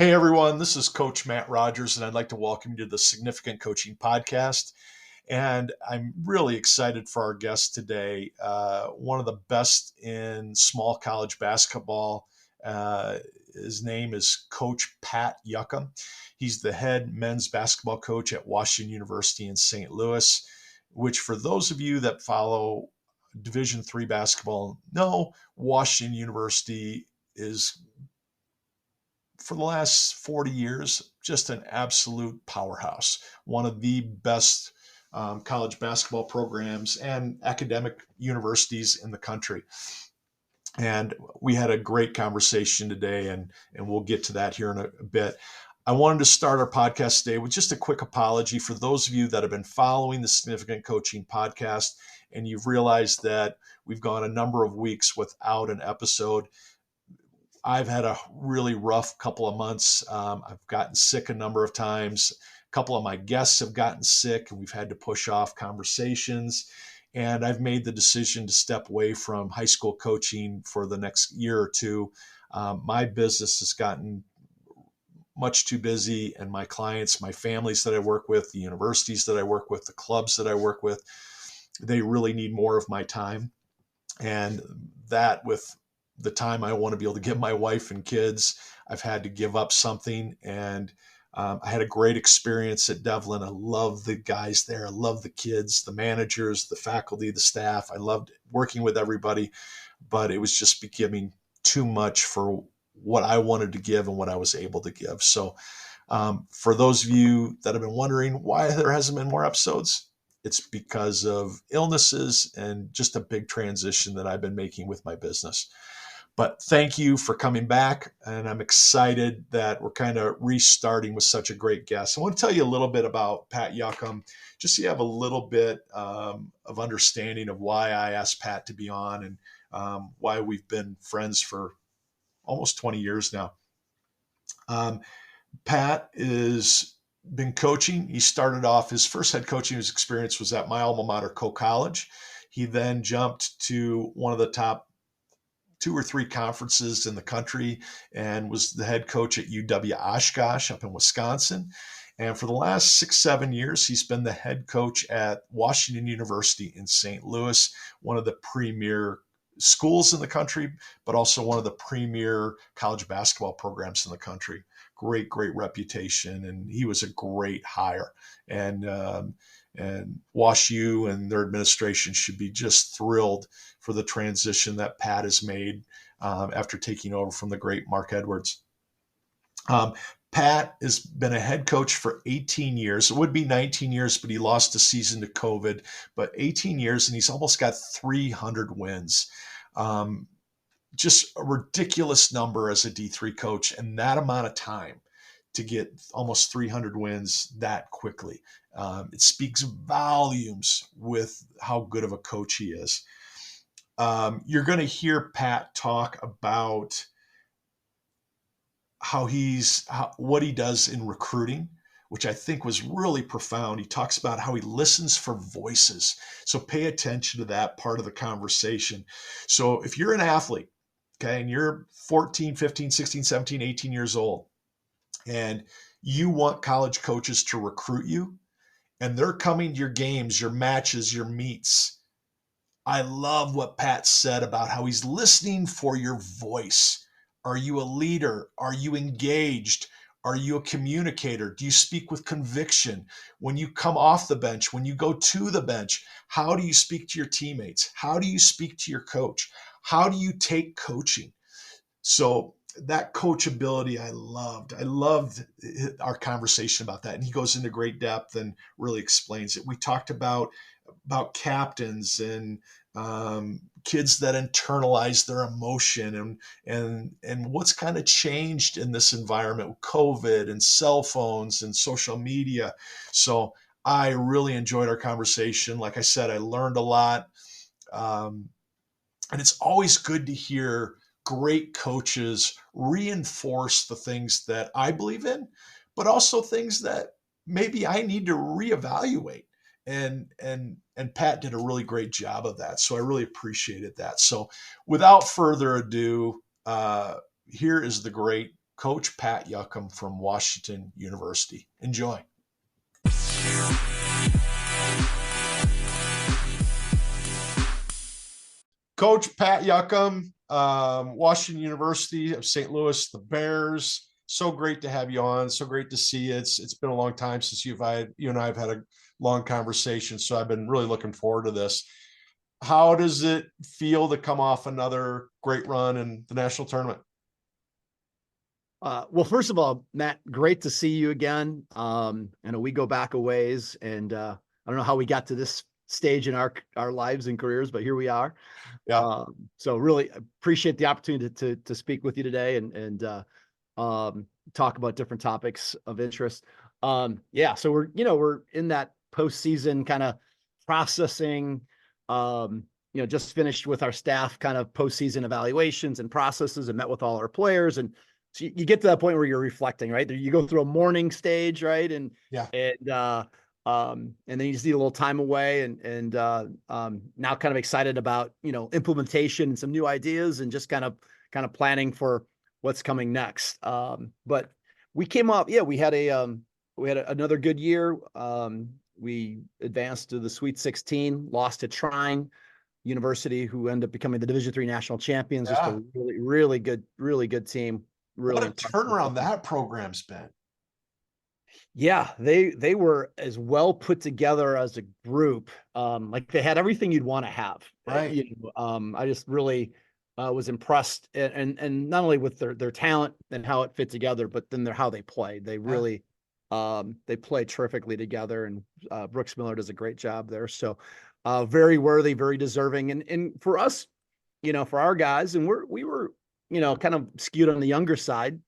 Hey everyone, this is Coach Matt Rogers, and I'd like to welcome you to the Significant Coaching Podcast. And I'm really excited for our guest today, one of the best in small college basketball. Uh, his name is Coach Pat Juckem. He's the head men's basketball coach at Washington University in St. Louis, which, for those of you that follow Division III basketball, know Washington University is, for the last 40 years, just an absolute powerhouse, one of the best college basketball programs and academic universities in the country. And we had a great conversation today, and we'll get to that here in a bit. I wanted to start our podcast today with just a quick apology for those of you that have been following the Significant Coaching Podcast, and you've realized that we've gone a number of weeks without an episode. I've had a really rough couple of months. I've gotten sick a number of times. A couple of my guests have gotten sick, and we've had to push off conversations. And I've made the decision to step away from high school coaching for the next year or two. My business has gotten much too busy, and my clients, my families that I work with, the universities that I work with, the clubs that I work with, they really need more of my time. And that, with the time I want to be able to give my wife and kids, I've had to give up something. And I had a great experience at Devlin. I love the guys there. I love the kids, the managers, the faculty, the staff. I loved working with everybody, but it was just becoming too much for what I wanted to give and what I was able to give. So for those of you that have been wondering why there hasn't been more episodes, it's because of illnesses and just a big transition that I've been making with my business. But thank you for coming back, and I'm excited that we're kind of restarting with such a great guest. I want to tell you a little bit about Pat Juckem, just so you have a little bit of understanding of why I asked Pat to be on, and why we've been friends for almost 20 years now. Pat has been coaching. He started off, his first head coaching experience was at my alma mater, Coe College. He then jumped to one of the top 2 or 3 conferences in the country and was the head coach at UW-Oshkosh up in Wisconsin. And for the last 6-7 years, he's been the head coach at Washington University in St. Louis, one of the premier schools in the country, but also one of the premier college basketball programs in the country. Great reputation. And he was a great hire. And WashU and their administration should be just thrilled for the transition that Pat has made after taking over from the great Mark Edwards. Pat has been a head coach for 18 years. It would be 19 years, but he lost a season to COVID. But 18 years, and he's almost got 300 wins. Just a ridiculous number as a D3 coach, and that amount of time to get almost 300 wins that quickly. It speaks volumes with how good of a coach he is. You're going to hear Pat talk about what he does in recruiting, which I think was really profound. He talks about how he listens for voices. So pay attention to that part of the conversation. So if you're an athlete, okay, and you're 14, 15, 16, 17, 18 years old, and you want college coaches to recruit you, and they're coming to your games, your matches, your meets, I love what Pat said about how he's listening for your voice. Are you a leader? Are you engaged? Are you a communicator? Do you speak with conviction? When you come off the bench, when you go to the bench, how do you speak to your teammates? How do you speak to your coach? How do you take coaching? So that coachability, I loved. I loved our conversation about that. And he goes into great depth and really explains it. We talked about captains and kids that internalize their emotion and what's kind of changed in this environment with COVID and cell phones and social media. So I really enjoyed our conversation. Like I said, I learned a lot. And it's always good to hear great coaches reinforce the things that I believe in, but also things that maybe I need to reevaluate. And Pat did a really great job of that. So I really appreciated that. So without further ado, here is the great Coach Pat Juckem from Washington University. Enjoy. Coach Pat Juckem, Washington University of St. Louis, the Bears. So great to have you on. So great to see you. It's been a long time since you and I have had a long conversation. So I've been really looking forward to this. How does it feel to come off another great run in the national tournament? Well, first of all, Matt, great to see you again. I know we go back a ways, and I don't know how we got to this stage in our lives and careers, but here we are. Yeah. So really appreciate the opportunity to speak with you today and talk about different topics of interest. Yeah, so we're in that postseason kind of processing. Just finished with our staff kind of postseason evaluations and processes, and met with all our players. And so you get to that point where you're reflecting, right? You go through a mourning stage, right? And then you just need a little time away, and now kind of excited about implementation and some new ideas, and just kind of planning for what's coming next. But we came up, we had another good year. We advanced to the Sweet 16, lost to Trine University, who ended up becoming the Division III national champions. Yeah. Just a really good team. Really what a turnaround that program's been. Yeah, they were as well put together as a group. Like they had everything you'd want to have. Right. I just really was impressed, and not only with their talent and how it fit together, but then how they played. They really they played terrifically together, and Brooks Miller does a great job there. So very worthy, very deserving, and for us, for our guys, and we were kind of skewed on the younger side.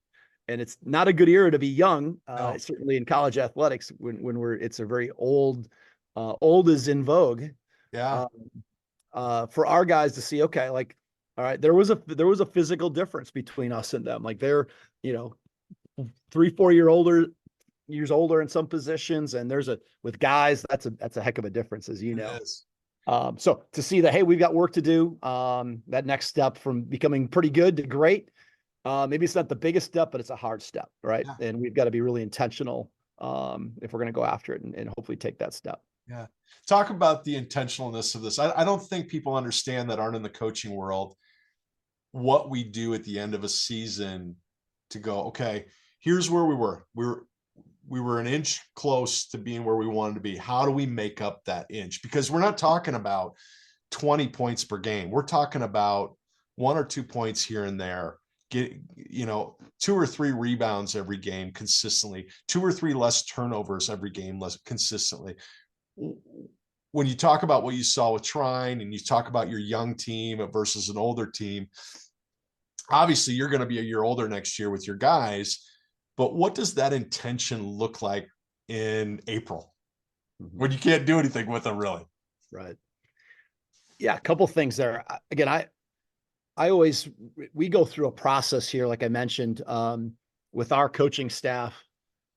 And it's not a good era to be young, No. certainly in college athletics when it's a very old is in vogue. Yeah. For our guys to see, okay, like, all right, there was a physical difference between us and them. Like they're 3-4 years older in some positions, and with guys that's a heck of a difference, as you know. It is. So to see that, hey, we've got work to do. That next step from becoming pretty good to great. Maybe it's not the biggest step, but it's a hard step, right? Yeah. And we've got to be really intentional if we're going to go after it and hopefully take that step. Yeah. Talk about the intentionalness of this. I don't think people understand that aren't in the coaching world what we do at the end of a season to go, okay, here's where we were. We were an inch close to being where we wanted to be. How do we make up that inch? Because we're not talking about 20 points per game. We're talking about 1 or 2 points here and there. Get 2 or 3 rebounds every game consistently, 2 or 3 less turnovers every game less consistently. When you talk about what you saw with Trine, and you talk about your young team versus an older team, obviously you're going to be a year older next year with your guys, but what does that intention look like in April when you can't do anything with them, really? Right. Yeah, a couple things there. Again, we go through a process here, like I mentioned, with our coaching staff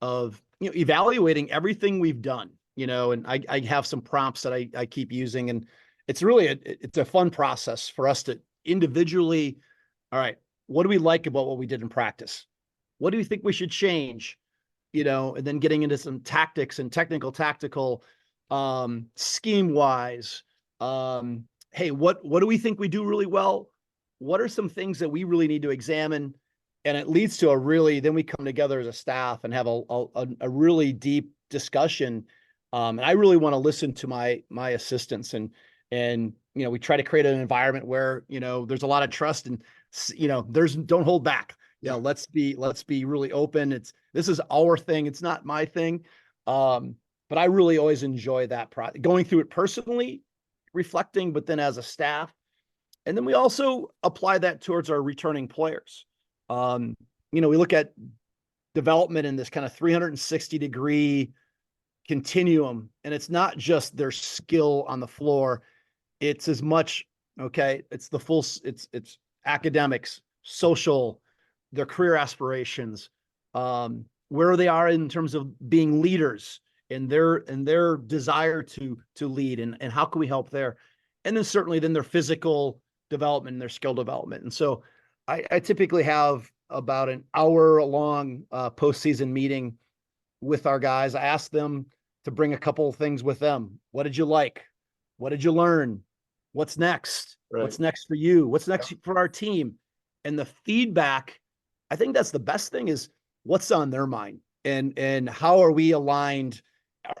of, evaluating everything we've done, and I have some prompts that I keep using, and it's really, it's a fun process for us to individually, all right, what do we like about what we did in practice? What do we think we should change? And then getting into some tactics and tactical, scheme wise. Hey, what do we think we do really well? What are some things that we really need to examine? And it leads to then we come together as a staff and have a really deep discussion. And I really want to listen to my assistants, and we try to create an environment where, there's a lot of trust, and, don't hold back. Let's be really open. This is our thing. It's not my thing. But I really always enjoy that going through it personally, reflecting, but then as a staff. And then we also apply that towards our returning players. We look at development in this kind of 360-degree continuum, and it's not just their skill on the floor. It's as much, okay, it's the full, it's academics, social, their career aspirations, where they are in terms of being leaders, and their desire to lead, and how can we help there? And then certainly then their physical development and their skill development. And so I typically have about an hour long postseason meeting with our guys. I asked them to bring a couple of things with them. What did you like? What did you learn? What's next? Right. What's next for you? What's next for our team? And the feedback, I think that's the best thing, is what's on their mind, and how are we aligned?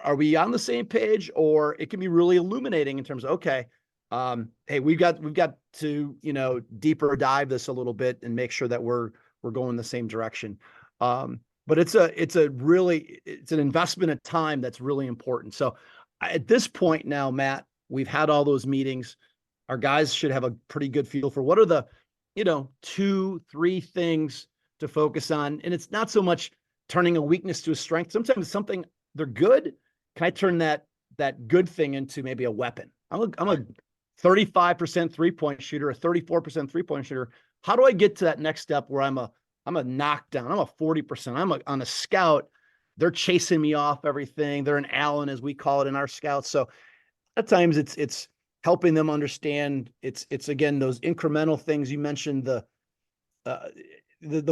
Are we on the same page? Or it can be really illuminating in terms of, okay, hey, we've got to, deeper dive this a little bit and make sure that we're going the same direction. But it's an investment of time that's really important. So at this point now, Matt, we've had all those meetings. Our guys should have a pretty good feel for what are the, 2-3 things to focus on. And it's not so much turning a weakness to a strength. Sometimes it's something they're good. Can I turn that good thing into maybe a weapon? I'm a 35% 3-point shooter, a 34% 3-point shooter. How do I get to that next step where I'm a knockdown? I'm a 40%. On a scout. They're chasing me off everything. They're an Allen, as we call it in our scouts. So at times it's helping them understand. It's again, those incremental things. You mentioned the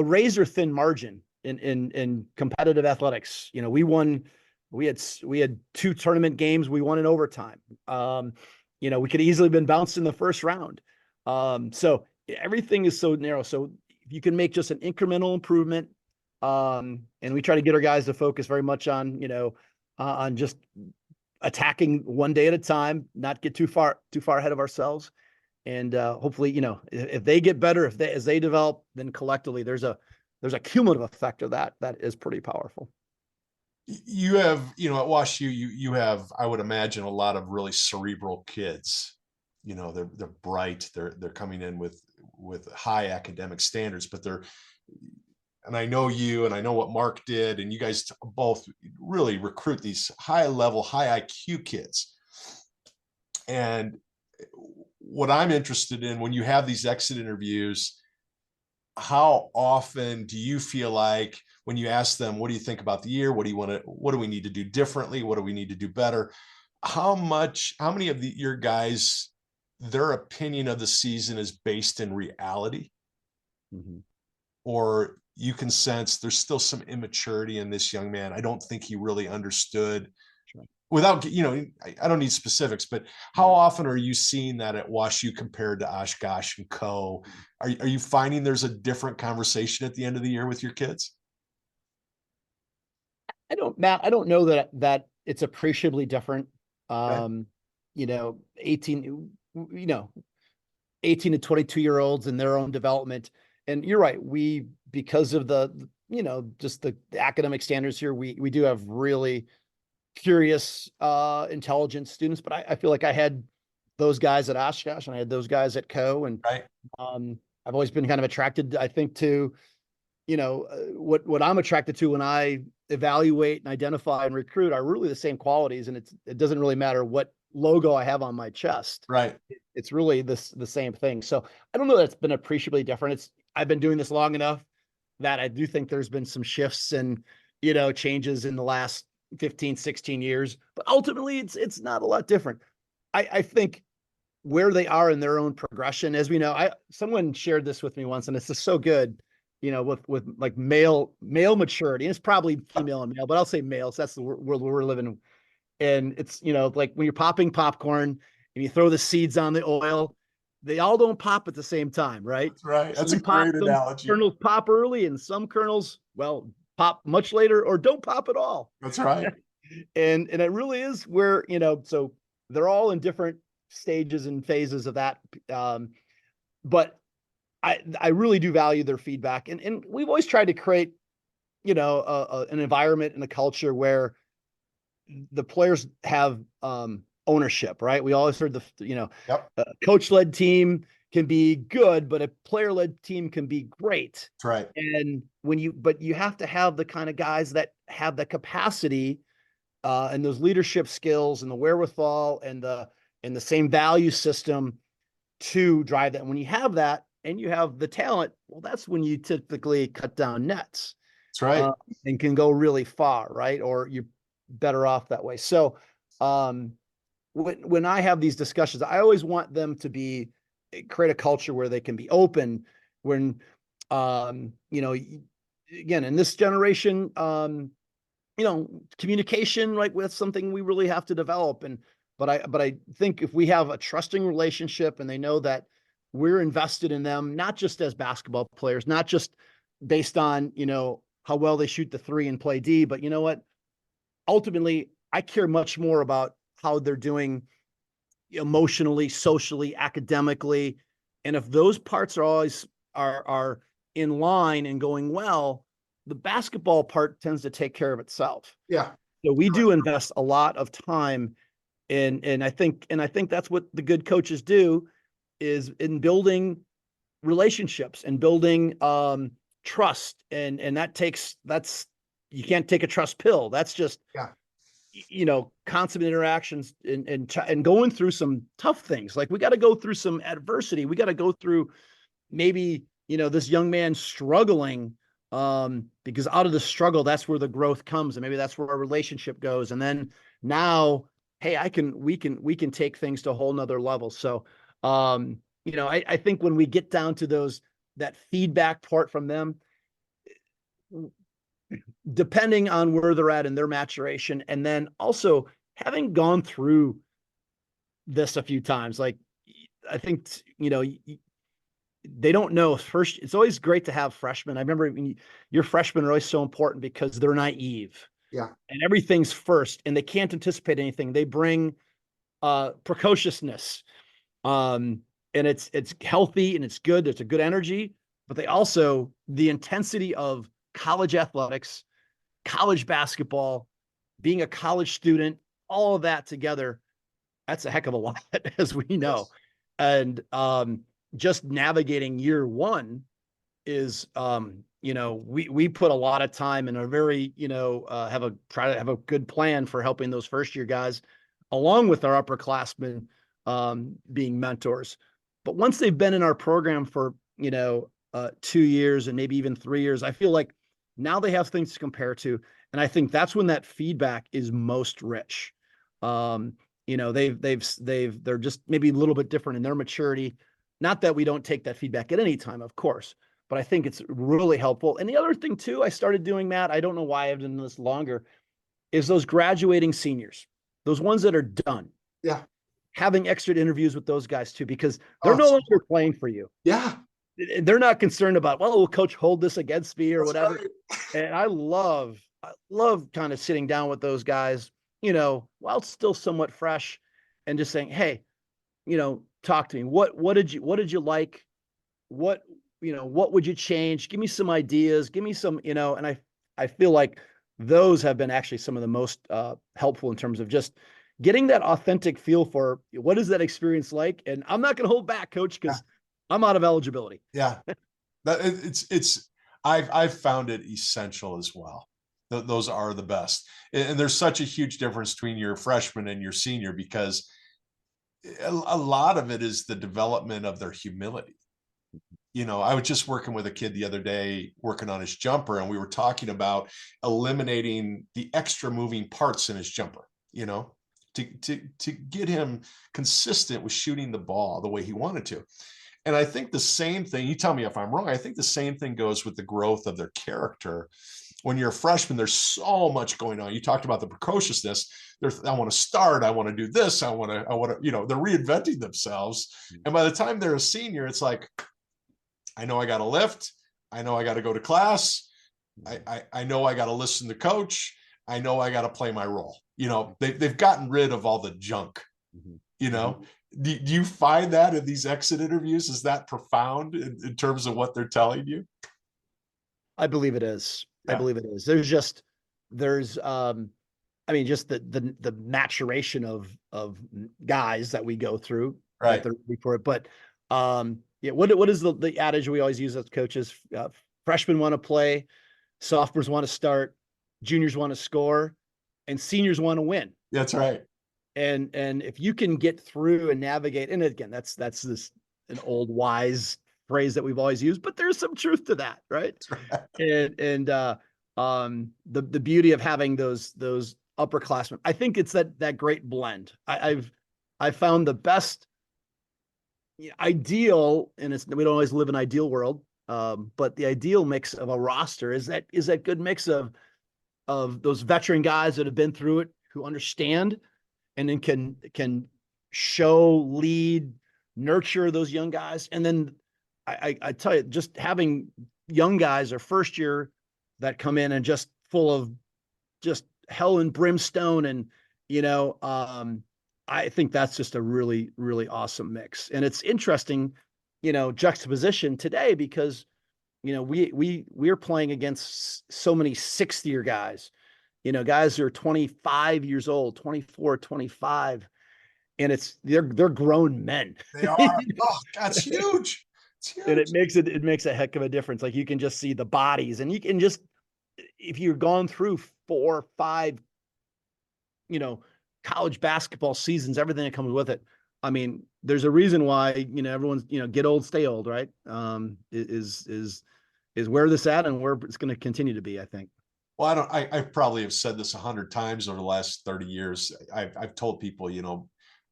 razor thin margin in competitive athletics. We had 2 tournament games. We won in overtime. We could easily have been bounced in the first round. So everything is so narrow. So if you can make just an incremental improvement, and we try to get our guys to focus very much on, on just attacking one day at a time, not get too far ahead of ourselves. And hopefully, if they get better, as they develop, then collectively there's a cumulative effect of that is pretty powerful. You have, at WashU, you have, I would imagine, a lot of really cerebral kids. They're bright. They're coming in with high academic standards, but and I know you, and I know what Mark did, and you guys both really recruit these high level, high IQ kids. And what I'm interested in, when you have these exit interviews, how often do you feel like, when you ask them, what do you think about the year? What do we need to do differently? What do we need to do better? How many of your guys, their opinion of the season is based in reality? Mm-hmm. Or you can sense there's still some immaturity in this young man. I don't think he really understood. Sure. Without, I don't need specifics, but how often are you seeing that at WashU compared to Oshkosh and Coe? Are you finding there's a different conversation at the end of the year with your kids? Matt, I don't know that it's appreciably different. Okay. 18 to 22-year-olds in their own development. And you're right. Because of the, just the academic standards here, we do have really curious, intelligent students, but I feel like I had those guys at Oshkosh and I had those guys at Coe. And right. I've always been kind of attracted, I think, to, what I'm attracted to when I evaluate and identify and recruit are really the same qualities. And it doesn't really matter what logo I have on my chest. Right. It's really the same thing. So I don't know that it's been appreciably different. I've been doing this long enough that I do think there's been some shifts and, changes in the last 15, 16 years, but ultimately it's not a lot different. I think where they are in their own progression, as we know, someone shared this with me once, and it's just so good, with like male maturity. And it's probably female and male, but I'll say males. That's the world we're living in. And it's, like when you're popping popcorn and you throw the seeds on the oil, they all don't pop at the same time, right? That's right. That's a great analogy. Kernels pop early and some kernels, pop much later or don't pop at all. That's right. And it really is where, so they're all in different stages and phases of that. But I really do value their feedback. And we've always tried to create, an environment and a culture where the players have ownership, right? We always heard yep. Coach-led team can be good, but a player-led team can be great. That's right. And but you have to have the kind of guys that have the capacity and those leadership skills and the wherewithal and the same value system to drive that. And when you have that and you have the talent, well, that's when you typically cut down nets. That's right. And can go really far, right? Or you're better off that way. So when I have these discussions, I always want them to create a culture where they can be open. When You know, again, in this generation, you know, communication, like with something we really have to develop. But I think if we have a trusting relationship and they know that we're invested in them, not just as basketball players, not just based on, you know, how well they shoot the three and play D, but you know what? Ultimately, I care much more about how they're doing emotionally, socially, academically. And if those parts are always are in line and going well, the basketball part tends to take care of itself. Yeah. So we do invest a lot of time in, and I think that's what the good coaches do, is in building relationships and building trust. And that's, you can't take a trust pill. That's just, Yeah. you know, constant interactions and going through some tough things. Like we got to go through some adversity. We got to go through maybe, you know, this young man struggling, because out of the struggle, that's where the growth comes. And maybe that's where our relationship goes. And then now, hey, we can take things to a whole nother level. So, you know, I think when we get down to that feedback part from them, depending on where they're at in their maturation, and then also having gone through this a few times, like I think, you know, they don't know first. It's always great to have freshmen. I remember your freshmen are always so important because they're naive. Yeah. And everything's first and they can't anticipate anything. They bring precociousness. And it's healthy and it's good. There's a good energy, but they also, the intensity of college athletics, college basketball, being a college student, all of that together, that's a heck of a lot, as we know. And just navigating year one is, you know, we put a lot of time and are very, you know, try to have a good plan for helping those first year guys, along with our upperclassmen, being mentors. But once they've been in our program for, you know, 2 years and maybe even 3 years, I feel like now they have things to compare to. And I think that's when that feedback is most rich. You know, they're just maybe a little bit different in their maturity. Not that we don't take that feedback at any time, of course, but I think it's really helpful. And the other thing too, I started doing, Matt, I don't know why I've done this longer, is those graduating seniors, those ones that are done. Yeah. Having extra interviews with those guys too, because they're no longer playing for you. Yeah. They're not concerned about, well, will coach hold this against me or That's whatever. right. And I love kind of sitting down with those guys, you know, while still somewhat fresh, and just saying, hey, you know, talk to me. What did you like? What, you know, what would you change? Give me some ideas. Give me some, you know, and I feel like those have been actually some of the most helpful in terms of just getting that authentic feel for what is that experience like. And I'm not going to hold back, coach, because I'm out of eligibility. Yeah. I've found it essential as well. Those are the best. And there's such a huge difference between your freshman and your senior, because a lot of it is the development of their humility. You know, I was just working with a kid the other day working on his jumper, and we were talking about eliminating the extra moving parts in his jumper, you know, to get him consistent with shooting the ball the way he wanted to. And I think the same thing, you tell me if I'm wrong, I think the same thing goes with the growth of their character. When you're a freshman, there's so much going on. You talked about the precociousness. I want to start. I want to do this. I want to, you know, they're reinventing themselves. And by the time they're a senior, it's like, I know I got to lift. I know I got to go to class. I know I got to listen to coach. I know I got to play my role. You know, they've gotten rid of all the junk, you know. Do you find that in these exit interviews? Is that profound in terms of what they're telling you? I believe it is. Yeah. I believe it is. I mean, just the maturation of guys that we go through, Right, that they're ready for it. But yeah, what is the adage we always use as coaches? Freshmen want to play, sophomores want to start, juniors want to score, and seniors want to win. that's right. And if you can get through and navigate, and again, that's this an old wise phrase that we've always used, but there's some truth to that, right? And the beauty of having those upperclassmen, I think it's that great blend. I've found the best ideal, and we don't always live in an ideal world, But the ideal mix of a roster is that good mix of those veteran guys that have been through it, who understand, and then can show, lead, nurture those young guys. And then I tell you, just having young guys or first year that come in and just full of just hell and brimstone, and I think that's just a really, really awesome mix. And it's interesting, juxtaposition today, because we're playing against so many sixth year guys, guys who are 25 years old, 24, 25, and they're grown men. They are. Oh, that's huge. It's And huge. it makes a heck of a difference. Like, you can just see the bodies, and you can just, if you've gone through 4 or 5, college basketball seasons, everything that comes with it. I mean, there's a reason why, everyone's, get old, stay old, right? Is where this at, and where it's going to continue to be, I think. Well, I probably have said this 100 times over the last 30 years. I've told people,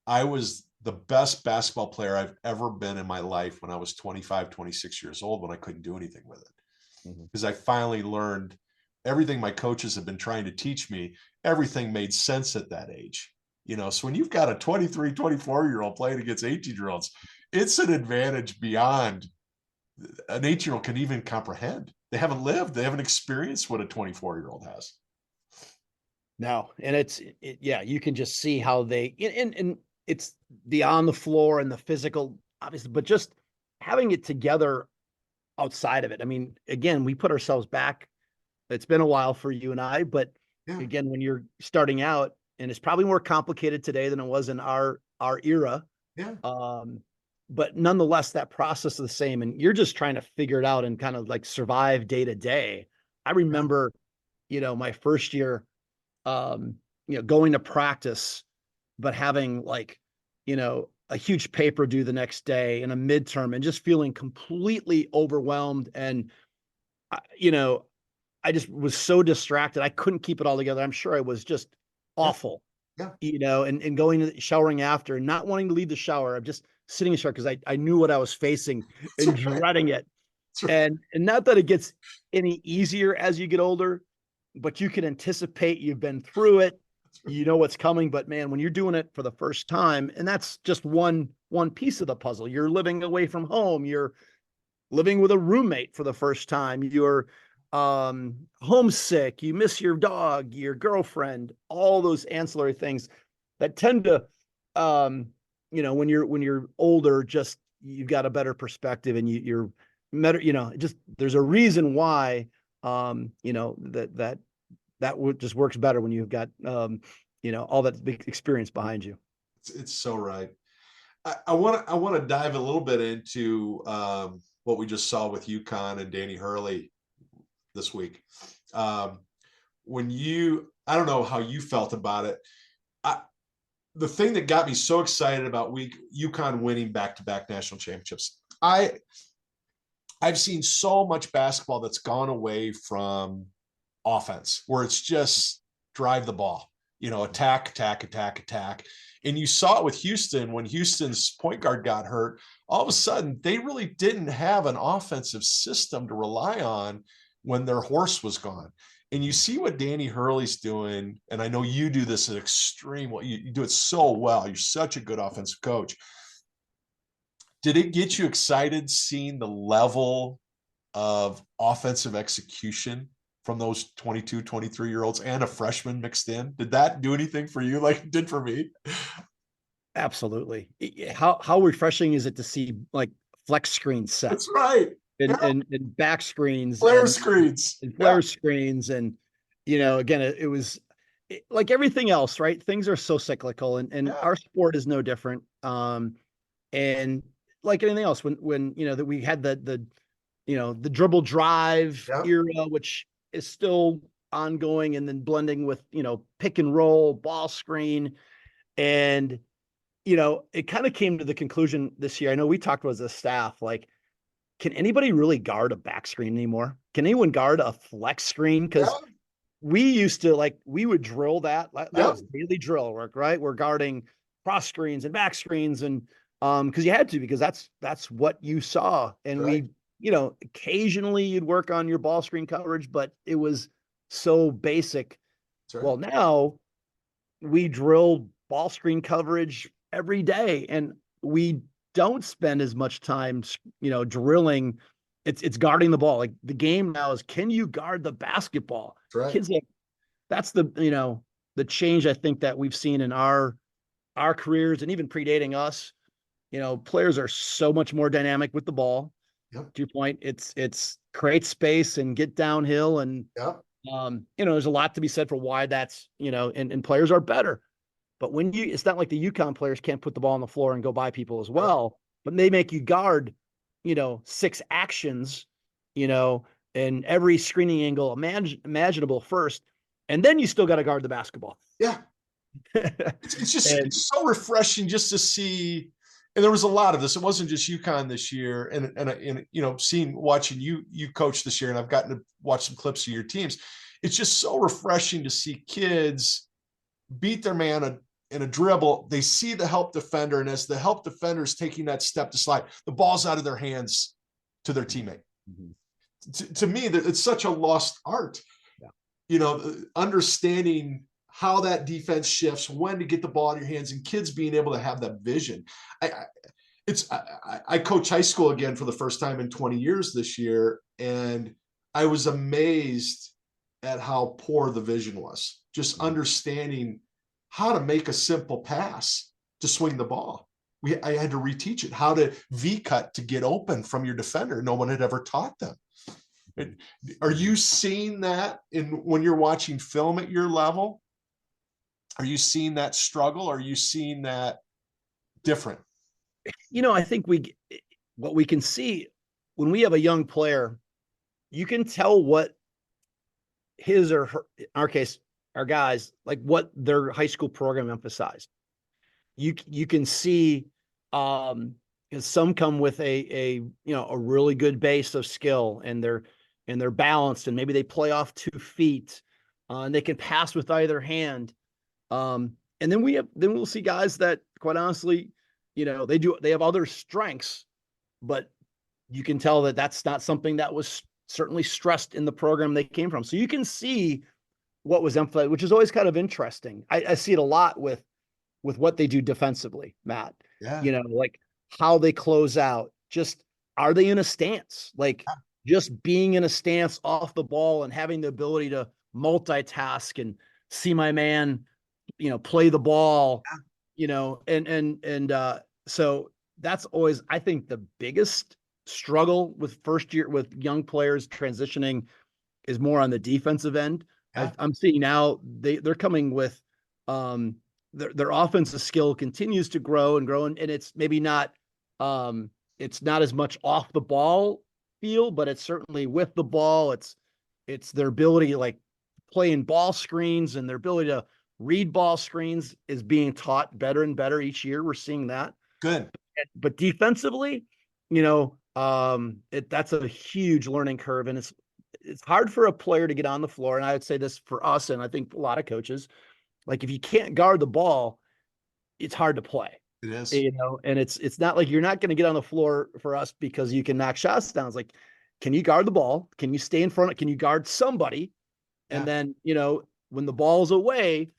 I was the best basketball player I've ever been in my life when I was 25, 26 years old, when I couldn't do anything with it. Because I finally learned everything my coaches have been trying to teach me. Everything made sense at that age. So when you've got a 23, 24-year-old playing against 18-year-olds, it's an advantage beyond an 18-year-old can even comprehend. They haven't lived, they haven't experienced what a 24-year-old has. No, and yeah, you can just see how and it's the on the floor and the physical, obviously, but just having it together outside of it. I mean, again, we put ourselves back. It's been a while for you and I, but again, when you're starting out, and it's probably more complicated today than it was in our era. Yeah. But nonetheless, that process is the same, and you're just trying to figure it out and kind of like survive day to day. I remember, my first year, going to practice, but having like, a huge paper due the next day and a midterm, and just feeling completely overwhelmed. And, I just was so distracted. I couldn't keep it all together. I'm sure I was just awful, and going to showering after, and not wanting to leave the shower. I'm just sitting in the shower because I knew what I was facing and dreading it. And not that it gets any easier as you get older, but you can anticipate, you've been through it, you know what's coming. But man, when you're doing it for the first time, and that's just one piece of the puzzle. You're living away from home, you're living with a roommate for the first time, you're homesick, you miss your dog, your girlfriend, all those ancillary things that tend to, when you're older, just, you've got a better perspective, and you're better, just, there's a reason why, that just works better when you've got, all that big experience behind you. It's so right. I want to dive a little bit into what we just saw with UConn and Danny Hurley this week. I don't know how you felt about it. The thing that got me so excited about UConn winning back-to-back national championships, I've seen so much basketball that's gone away from offense, where it's just drive the ball, attack. And you saw it with Houston when Houston's point guard got hurt. All of a sudden, they really didn't have an offensive system to rely on when their horse was gone. And you see what Danny Hurley's doing, and I know you do this at extreme. Well, you do it so well. You're such a good offensive coach. Did it get you excited seeing the level of offensive execution from those 22, 23-year-olds and a freshman mixed in? Did that do anything for you like it did for me? Absolutely. How refreshing is it to see like flex screens set? That's right. And back screens, flare screens, and flare screens. And, again, it was like everything else, right? Things are so cyclical, and our sport is no different. And like anything else, when that we had the dribble drive era, which is still ongoing, and then blending with, pick and roll, ball screen. And, it kind of came to the conclusion this year. I know we talked about as a staff, like, can anybody really guard a back screen anymore? Can anyone guard a flex screen? Because we used to, we would drill that. That was daily drill work, right? We're guarding cross screens and back screens, and because you had to, because that's what you saw. And occasionally you'd work on your ball screen coverage, but it was so basic. That's right. Well, now we drill ball screen coverage every day, and we don't spend as much time, drilling. It's guarding the ball. Like the game now is, can you guard the basketball? That's right. Kids, like, that's the change I think that we've seen in our careers and even predating us. Players are so much more dynamic with the ball. Yep. To your point, it's create space and get downhill, and Yep. there's a lot to be said for why that's, and players are better. But it's not like the Juckem players can't put the ball on the floor and go by people as well, but they make you guard, 6 actions, in every screening angle imaginable first, and then you still got to guard the basketball. Yeah. It's just it's so refreshing just to see. And there was a lot of this. It wasn't just UConn this year, and watching you coach this year, and I've gotten to watch some clips of your teams. It's just so refreshing to see kids beat their man in a dribble. They see the help defender, and as the help defender is taking that step to slide, the ball's out of their hands to their teammate. Mm-hmm. To me, it's such a lost art. Yeah. Understanding how that defense shifts, when to get the ball in your hands, and kids being able to have that vision. I coach high school again for the first time in 20 years this year, and I was amazed at how poor the vision was. Just understanding how to make a simple pass to swing the ball. I had to reteach it, how to V-cut to get open from your defender. No one had ever taught them. Are you seeing that when you're watching film at your level? Are you seeing that struggle? Are you seeing that different? I think what we can see when we have a young player, you can tell what his or her, in our case, our guys, like what their high school program emphasized. You can see, some come with a really good base of skill, and they're balanced, and maybe they play off 2 feet, and they can pass with either hand. And then we'll see guys that, quite honestly, they have other strengths, but you can tell that that's not something that was certainly stressed in the program they came from. So you can see what was emphasized, which is always kind of interesting. I see it a lot with what they do defensively, Matt. Yeah. Like how they close out. Just, are they in a stance? Like just being in a stance off the ball and having the ability to multitask and see my man, play the ball, so that's always, I think, the biggest struggle with first year with young players transitioning is more on the defensive end. Yeah. I'm seeing now they're coming with their offensive skill continues to grow and grow, and it's maybe not it's not as much off the ball feel, but it's certainly with the ball. It's their ability to like play in ball screens, and their ability to read ball screens is being taught better and better each year. We're seeing that. Good. But defensively, that's a huge learning curve, and it's hard for a player to get on the floor. And I would say this for us, and I think a lot of coaches, like if you can't guard the ball, it's hard to play. It is. And it's not like you're not going to get on the floor for us because you can knock shots down. It's like, can you guard the ball? Can you stay in front? Can you guard somebody? And then, when the ball's away,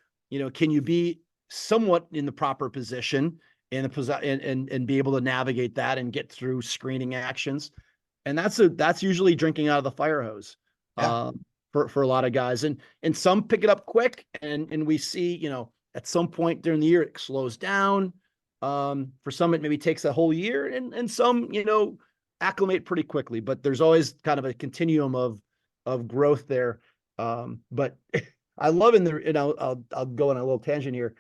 can you be somewhat in the proper position and be able to navigate that and get through screening actions? And that's usually drinking out of the fire hose for a lot of guys. And some pick it up quick, and we see, at some point during the year, it slows down. For some, it maybe takes a whole year, and some, acclimate pretty quickly, but there's always kind of a continuum of growth there. But I love I'll go on a little tangent here.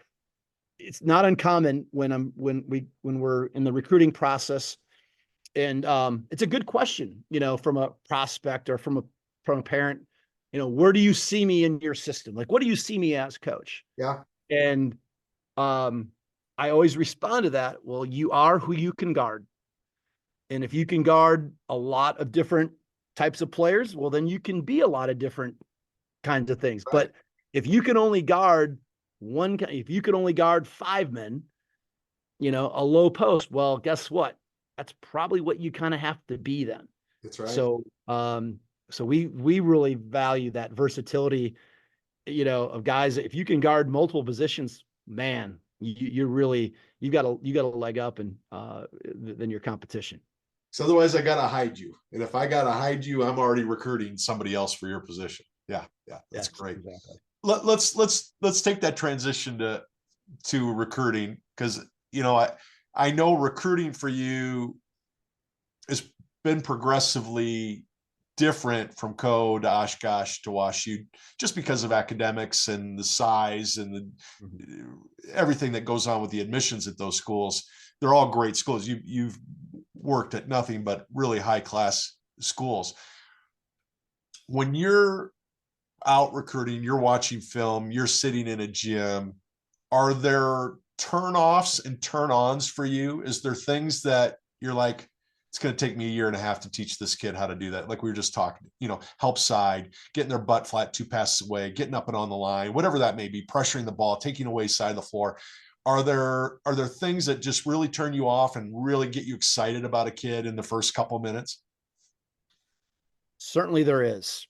It's not uncommon when we're in the recruiting process, and it's a good question, from a prospect or from a parent, where do you see me in your system? Like, what do you see me as, coach? Yeah. And I always respond to that. Well, you are who you can guard. And if you can guard a lot of different types of players, well, then you can be a lot of different kinds of things. Right. But if you can only guard if you can only guard 5 men, a low post, well, guess what? That's probably what you kind of have to be then. That's right. So, so we really value that versatility, of guys. If you can guard multiple positions, man, you're really, you got a leg up and than your competition. So otherwise, I gotta hide you, and if I gotta hide you, I'm already recruiting somebody else for your position. Yeah, yeah, that's Yes, great. exactly. Let's take that transition to recruiting, because I know recruiting for you has been progressively different from Coe to Oshkosh to WashU, just because of academics and the size and everything that goes on with the admissions at those schools. They're all great schools. You've worked at nothing but really high class schools. When you're out recruiting, you're watching film, you're sitting in a gym, are there turn offs and turn ons for you? Is there things that you're like, it's going to take me a year and a half to teach this kid how to do that? Like we were just talking, help side, getting their butt flat 2 passes away, getting up and on the line, whatever that may be, pressuring the ball, taking away side of the floor. Are there things that just really turn you off and really get you excited about a kid in the first couple minutes? Certainly there is.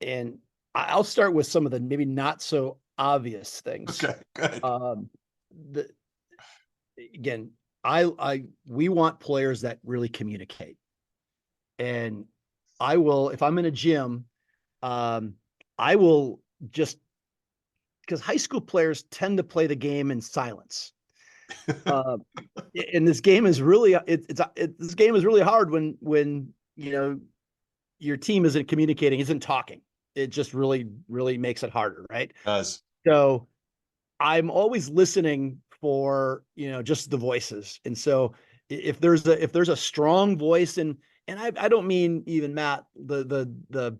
And I'll start with some of the maybe not so obvious things. Okay, good. Um, the again, we want players that really communicate. And I will, if I'm in a gym, um, I will just, because high school players tend to play the game in silence. Uh, and this game is really, this game is really hard when your team isn't communicating, isn't talking. It just really, really makes it harder, right? It does. So I'm always listening for, just the voices. And so if there's a strong voice, and I don't mean even Matt, the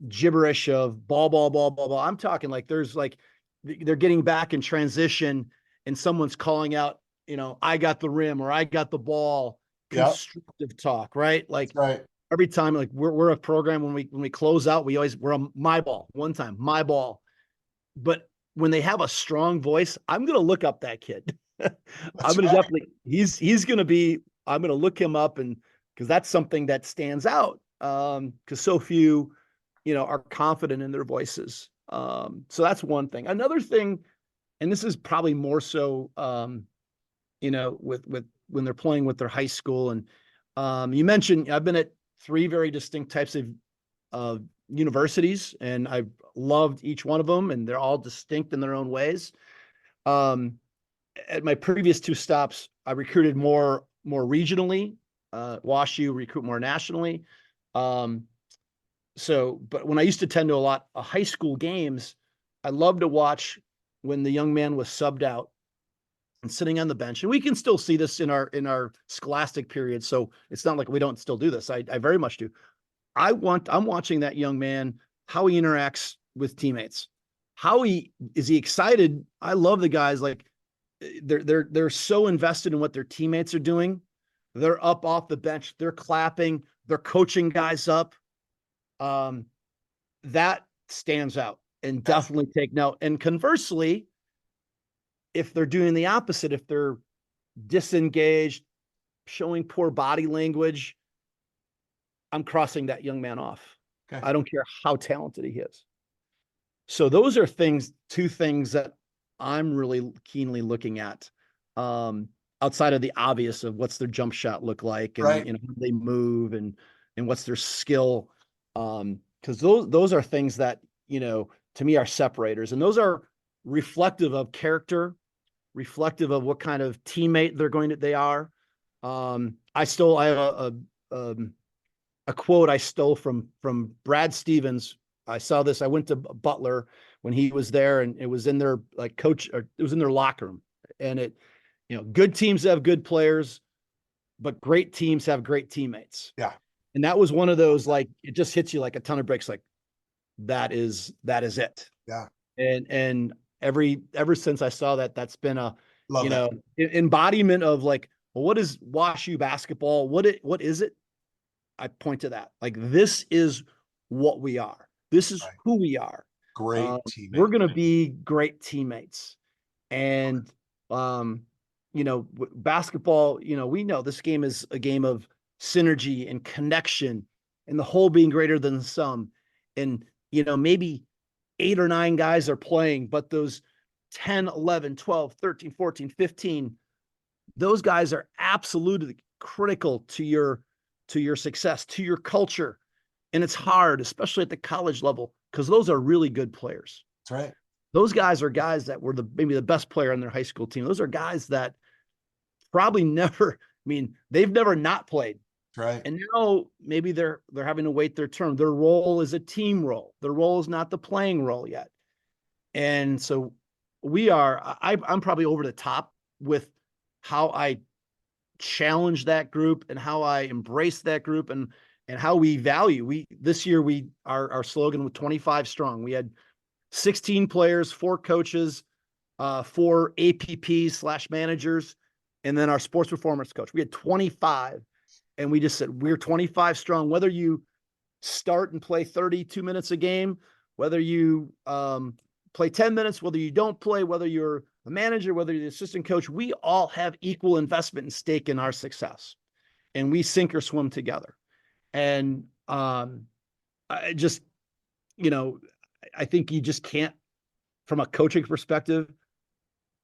gibberish of ball, ball, ball, ball, ball. I'm talking like there's like they're getting back in transition and someone's calling out, I got the rim or I got the ball, Yeah, constructive talk, right? Like that's right. every time, like we're a program when we close out, we're a my ball one time, my ball. But when they have a strong voice, I'm gonna look up that kid. I'm That's gonna right. definitely he's gonna be, I'm gonna look him up, and because that's something that stands out. Because so few, are confident in their voices. So that's one thing. Another thing, and this is probably more so, with when they're playing with their high school. And you mentioned I've been at three very distinct types of universities, and I've loved each one of them, and they're all distinct in their own ways. Um, at my previous two stops, I recruited more regionally. WashU recruit more nationally. Um, but when I used to attend to a lot of high school games, I love to watch when the young man was subbed out and sitting on the bench. And we can still see this in our scholastic period. So it's not like we don't still do this. I very much do. I'm watching that young man, how he interacts with teammates. How is he excited? I love the guys, like they're so invested in what their teammates are doing. They're up off the bench, they're clapping, they're coaching guys up. Um, that stands out and definitely take note. And conversely, if they're doing the opposite, if they're disengaged, showing poor body language, I'm crossing that young man off. Okay. I don't care how talented he is. So those are two things that I'm really keenly looking at, outside of the obvious of what's their jump shot look like, and Right. how they move, and what's their skill. Because those are things that, to me, are separators, and those are reflective of character, reflective of what kind of teammate they are. I have a quote I stole from Brad Stevens. I saw this. I went to Butler when he was there, and it was in their coach, or it was in their locker room. And good teams have good players, but great teams have great teammates. Yeah. And that was one of those, like, it just hits you like a ton of bricks. Like that is it. Yeah. And ever since I saw that, that's been a, Love that. embodiment of, like, well, what is WashU basketball? What is it? I point to that. Like, this is what we are. This is Right. who we are. Great We're teammate. going to be great teammates. And, basketball, we know this game is a game of synergy and connection, and the whole being greater than the sum. And, maybe 8 or 9 guys are playing, but those 10, 11, 12, 13, 14, 15, those guys are absolutely critical to your success, to your culture. And it's hard, especially at the college level, because those are really good players. That's right. Those guys are guys that were maybe the best player on their high school team. Those are guys that probably never, they've never not played. Right. And now maybe they're having to wait their turn. Their role is a team role. Their role is not the playing role yet. And so I'm probably over the top with how I challenge that group and how I embrace that group and how we value. This year our slogan was 25 strong. We had 16 players, 4 coaches, 4 APPs/managers, and then our sports performance coach. We had 25, and we just said, we're 25 strong. Whether you start and play 32 minutes a game, whether you play 10 minutes, whether you don't play, whether you're a manager, whether you're the assistant coach, we all have equal investment and stake in our success, and we sink or swim together. And I just, I think you just can't, from a coaching perspective,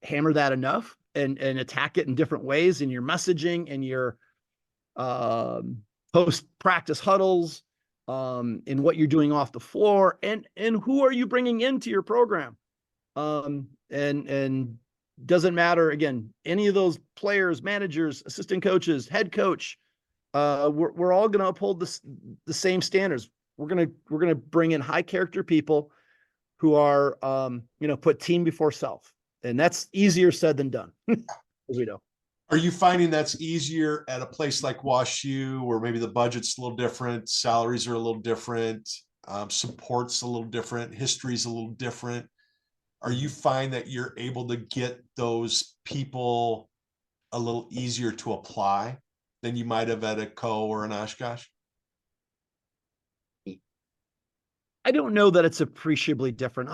hammer that enough and attack it in different ways in your messaging and your post-practice huddles, in what you're doing off the floor, and who are you bringing into your program. And doesn't matter, again, any of those players, managers, assistant coaches, head coach, we're all going to uphold the same standards. We're going to bring in high character people who are, put team before self. And that's easier said than done, as we know. Are you finding that's easier at a place like WashU, where maybe the budget's a little different, salaries are a little different, support's a little different, history's a little different? Are you find that you're able to get those people a little easier to apply than you might have at a Coe or an Oshkosh? I don't know that it's appreciably different.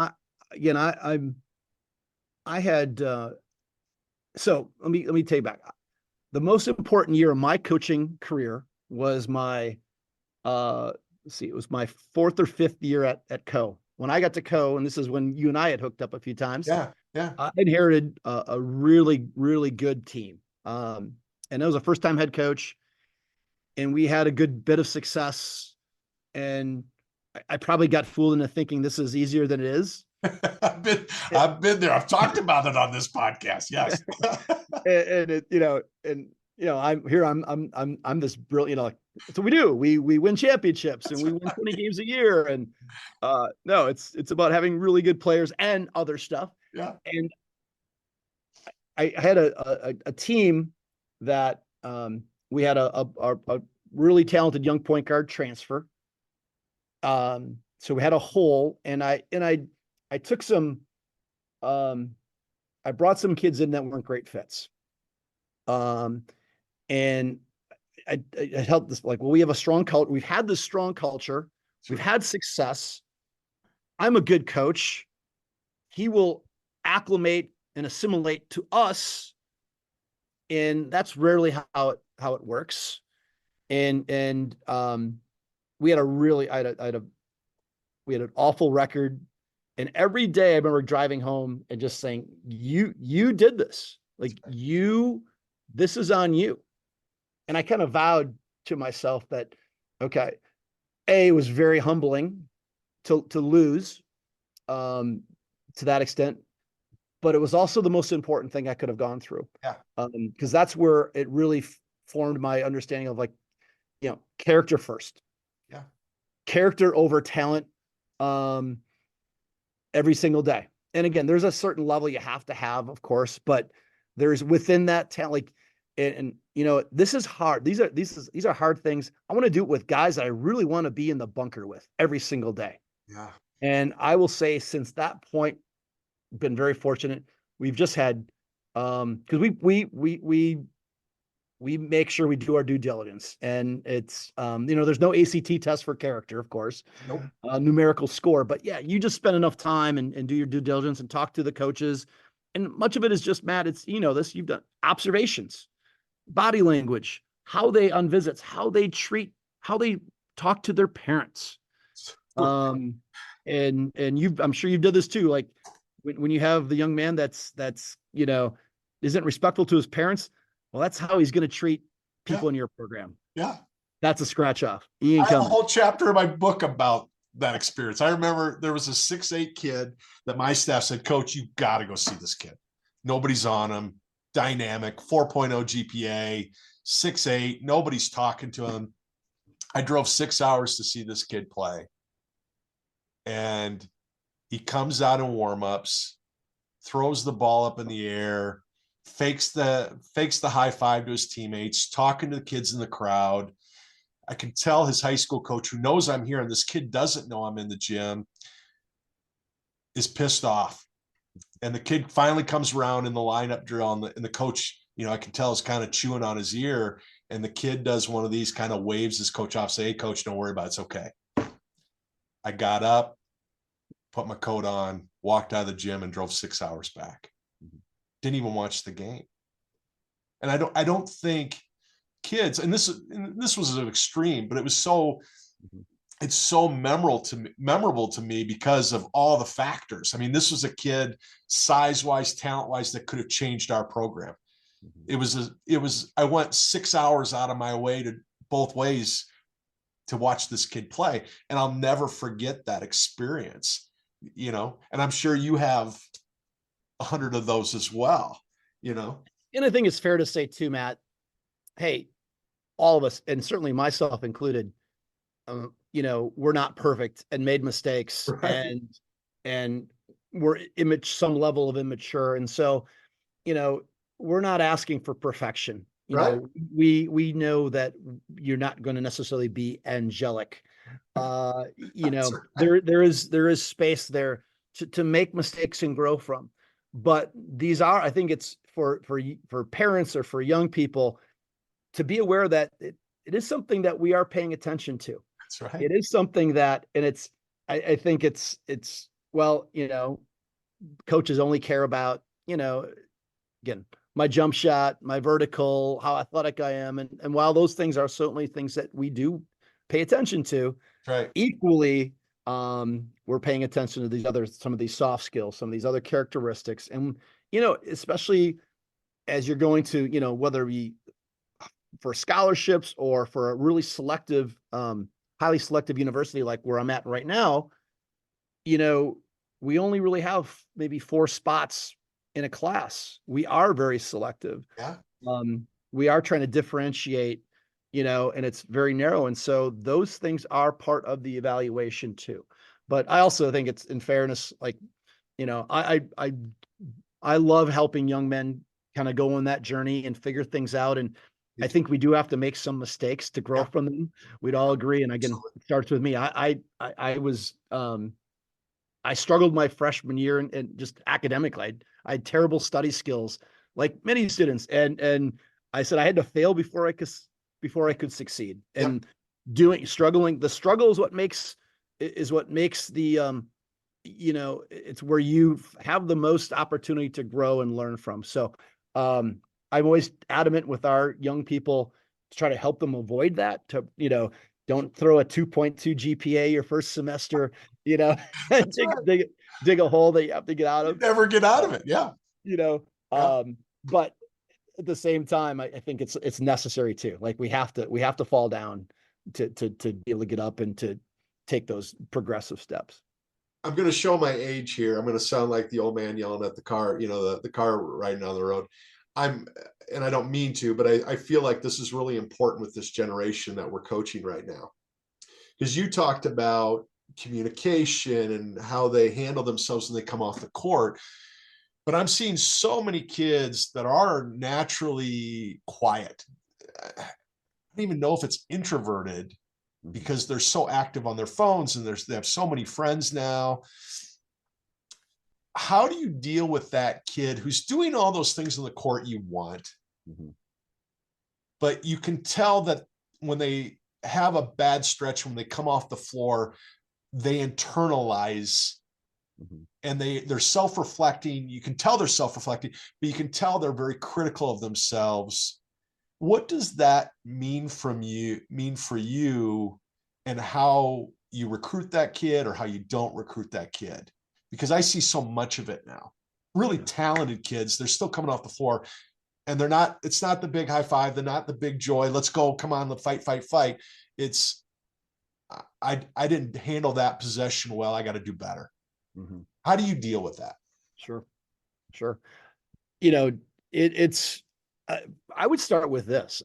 So let me take back. The most important year of my coaching career was my, it was my 4th or 5th year at Coe. When I got to Coe, and this is when you and I had hooked up a few times. Yeah. I inherited a really, really good team. And it was a first-time head coach, and we had a good bit of success. And I probably got fooled into thinking this is easier than it is. I've been there. I've talked about it on this podcast. Yes. I'm this brilliant, so we do, we win championships and we win 20 games a year. And no, it's about having really good players and other stuff. Yeah. And I had a team that we had a really talented young point guard transfer. So we had a hole, and I took some, I brought some kids in that weren't great fits. And I helped this, well, we have a strong culture. We've had this strong culture. We've had success. I'm a good coach. He will acclimate and assimilate to us. And that's rarely how it works. And we had we had an awful record. And every day I remember driving home and just saying, you did this. This is on you. And I kind of vowed to myself that, okay, it was very humbling to lose to that extent, but it was also the most important thing I could have gone through. Yeah. Because that's where it really formed my understanding of character first. Yeah. Character over talent. Every single day. And again, there's a certain level you have to have, of course, but there's within that talent, this is hard. These are hard things. I want to do it with guys that I really want to be in the bunker with every single day. Yeah. And I will say, since that point, been very fortunate. We've just had, because we make sure we do our due diligence, and it's, there's no ACT test for character, of course. Nope. Numerical score, but yeah, you just spend enough time and do your due diligence and talk to the coaches. And much of it is just, Matt, it's, you've done observations, body language, how they on visits, how they talk to their parents. Um, and I'm sure you've done this too. Like when you have the young man that's isn't respectful to his parents, well, that's how he's going to treat Yeah. people in your program. Yeah. That's a scratch off. He ain't I have a coming. whole chapter in my book about that experience. I remember there was a 6'8" kid that my staff said, Coach, you got to go see this kid. Nobody's on him. Dynamic, 4.0 GPA, 6'8". Nobody's talking to him. I drove 6 hours to see this kid play. And he comes out in warmups, throws the ball up in the air, fakes the high five to his teammates, talking to the kids in the crowd. I can tell his high school coach, who knows I'm here and this kid doesn't know I'm in the gym, is pissed off. And the kid finally comes around in the lineup drill, and the coach, I can tell is kind of chewing on his ear. And the kid does one of these, kind of waves his coach off, say, hey, coach, don't worry about it. It's okay. I got up, put my coat on, walked out of the gym, and drove 6 hours back. Didn't even watch the game. And I don't think kids, and this was an extreme, but it's so memorable to me because of all the factors. I mean, this was a kid size-wise, talent-wise, that could have changed our program. I went 6 hours out of my way to both ways to watch this kid play. And I'll never forget that experience, and I'm sure you have 100 of those as well. And I think it's fair to say too, Matt, hey, all of us, and certainly myself included, we're not perfect and made mistakes, Right. and we're some level of immature. And so, we're not asking for perfection. Right. We know that you're not going to necessarily be angelic. There is space there to make mistakes and grow from. But I think it's for parents or for young people to be aware that it is something that we are paying attention to. That's right. It is something that, and I think it's, well, coaches only care about, again, my jump shot, my vertical, how athletic I am. And while those things are certainly things that we do pay attention to, Right. equally, we're paying attention to some of these soft skills, some of these other characteristics. And, especially as you're going to, whether it be for scholarships or for a really selective, highly selective university like where I'm at right now, we only really have maybe 4 spots in a class. We are very selective. Yeah. We are trying to differentiate, and it's very narrow. And so those things are part of the evaluation too. But I also think it's, in fairness, like, I love helping young men kind of go on that journey and figure things out. And I think we do have to make some mistakes to grow from them. We'd all agree. And again, it starts with me. I struggled my freshman year and just academically. I had terrible study skills, like many students. And I said I had to fail before I could succeed. And the struggle is what makes the it's where you have the most opportunity to grow and learn from. So I'm always adamant with our young people to try to help them avoid that, don't throw a 2.2 GPA your first semester, dig a hole that you have to get out of. Never get out of it. Yeah. But at the same time, I think it's necessary too. Like we have to fall down to be able to get up and to take those progressive steps. I'm going to show my age here. I'm going to sound like the old man yelling at the car, the car riding down the road. And I don't mean to, but I feel like this is really important with this generation that we're coaching right now. Because you talked about communication and how they handle themselves when they come off the court. But I'm seeing so many kids that are naturally quiet. I don't even know if it's introverted because they're so active on their phones and they have so many friends now. How do you deal with that kid who's doing all those things on the court you want, but you can tell that when they have a bad stretch, when they come off the floor, they internalize and they're self-reflecting. You can tell they're self-reflecting, but you can tell they're very critical of themselves. What does that mean for you and how you recruit that kid or how you don't recruit that kid? Because I see so much of it now. Really talented kids, they're still coming off the floor and it's not the big high five, they're not the big joy. Let's go, come on, the fight, fight, fight. It's I didn't handle that possession well. I got to do better. Mhm. How do you deal with that? Sure, sure. You know, it's uh, I would start with this.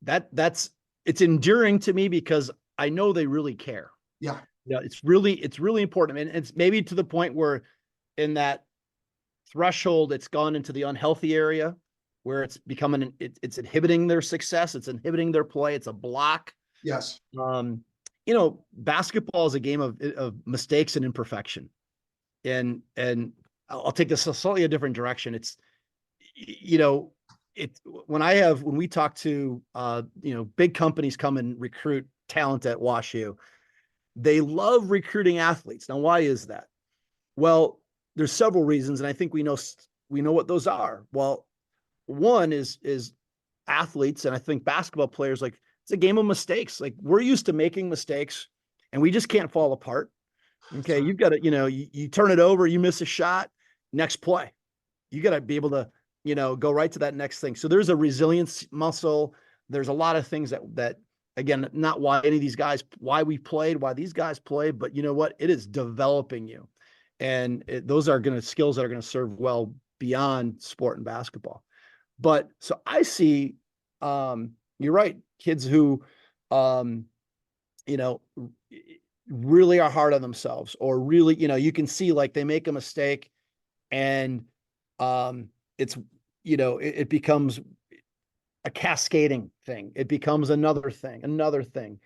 That's it's enduring to me because I know they really care. Yeah. Yeah, it's really important. And it's maybe to the point where in that threshold, it's gone into the unhealthy area where it's becoming it's inhibiting their success, it's inhibiting their play, it's a block. Yes. Um, basketball is a game of mistakes and imperfection. And I'll take this a slightly a different direction. It's you know, it when we talk to big companies come and recruit talent at WashU, they love recruiting athletes. Now, why is that? Well, there's several reasons, and I think we know what those are. Well, one is athletes, and I think basketball players, like, it's a game of mistakes. Like, we're used to making mistakes, and we just can't fall apart. Okay, you've got to, you turn it over, you miss a shot, next play. You got to be able to, go right to that next thing. So there's a resilience muscle. There's a lot of things that again, not why any of these guys, why we played, why these guys played, but you know what? It is developing you. And those are going to skills that are going to serve well beyond sport and basketball. But so I see, you're right, kids who, um, you know, really are hard on themselves, or really, you can see like they make a mistake and it's, it becomes a cascading thing. It becomes another thing.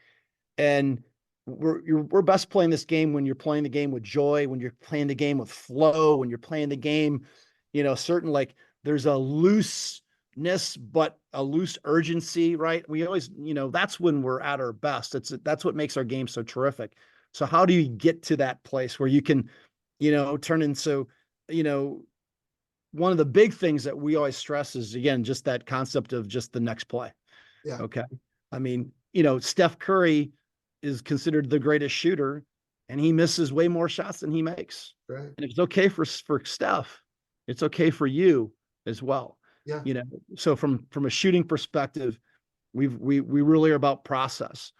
And we're best playing this game when you're playing the game with joy, when you're playing the game with flow, when you're playing the game, certain, like, there's a looseness, but a loose urgency, right? We always, that's when we're at our best. That's what makes our game so terrific. So how do you get to that place where you can, turn into, you know, one of the big things that we always stress is, again, just that concept of just the next play. Yeah. Okay. I mean, Steph Curry is considered the greatest shooter, and he misses way more shots than he makes. Right. And it's okay for Steph. It's okay for you as well. Yeah. So from a shooting perspective, we really are about process.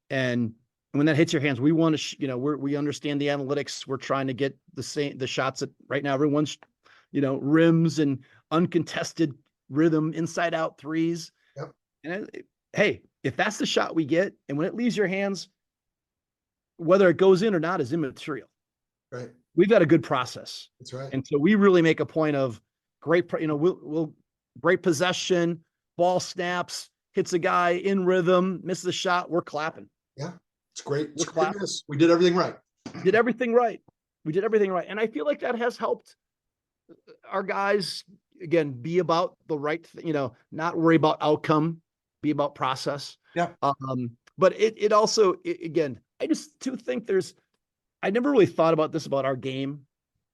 And when that hits your hands, we want to, we understand the analytics. We're trying to get the shots that right now everyone's, rims and uncontested rhythm, inside out threes. Yep. And hey, if that's the shot we get, and when it leaves your hands, whether it goes in or not is immaterial. Right. We've got a good process. That's right. And so we really make a point of great, we'll great possession, ball snaps, hits a guy in rhythm, misses a shot, we're clapping. Yeah. It's great. It's We're clapping. We did everything right. Did everything right. We did everything right. And I feel like that has helped our guys, again, be about the right, not worry about outcome, be about process. Yeah. But it also, again, I just too think I never really thought about this about our game.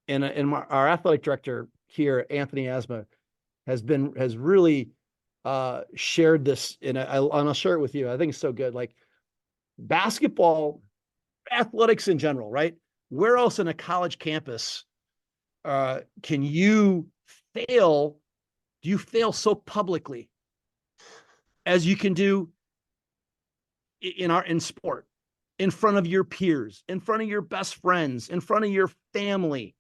And our athletic director here, Anthony Asma, has really shared this, and I'll share it with you. I think it's so good. Like, basketball, athletics in general, right? Where else in a college campus can you fail? Do you fail so publicly as you can do in sport, in front of your peers, in front of your best friends, in front of your family?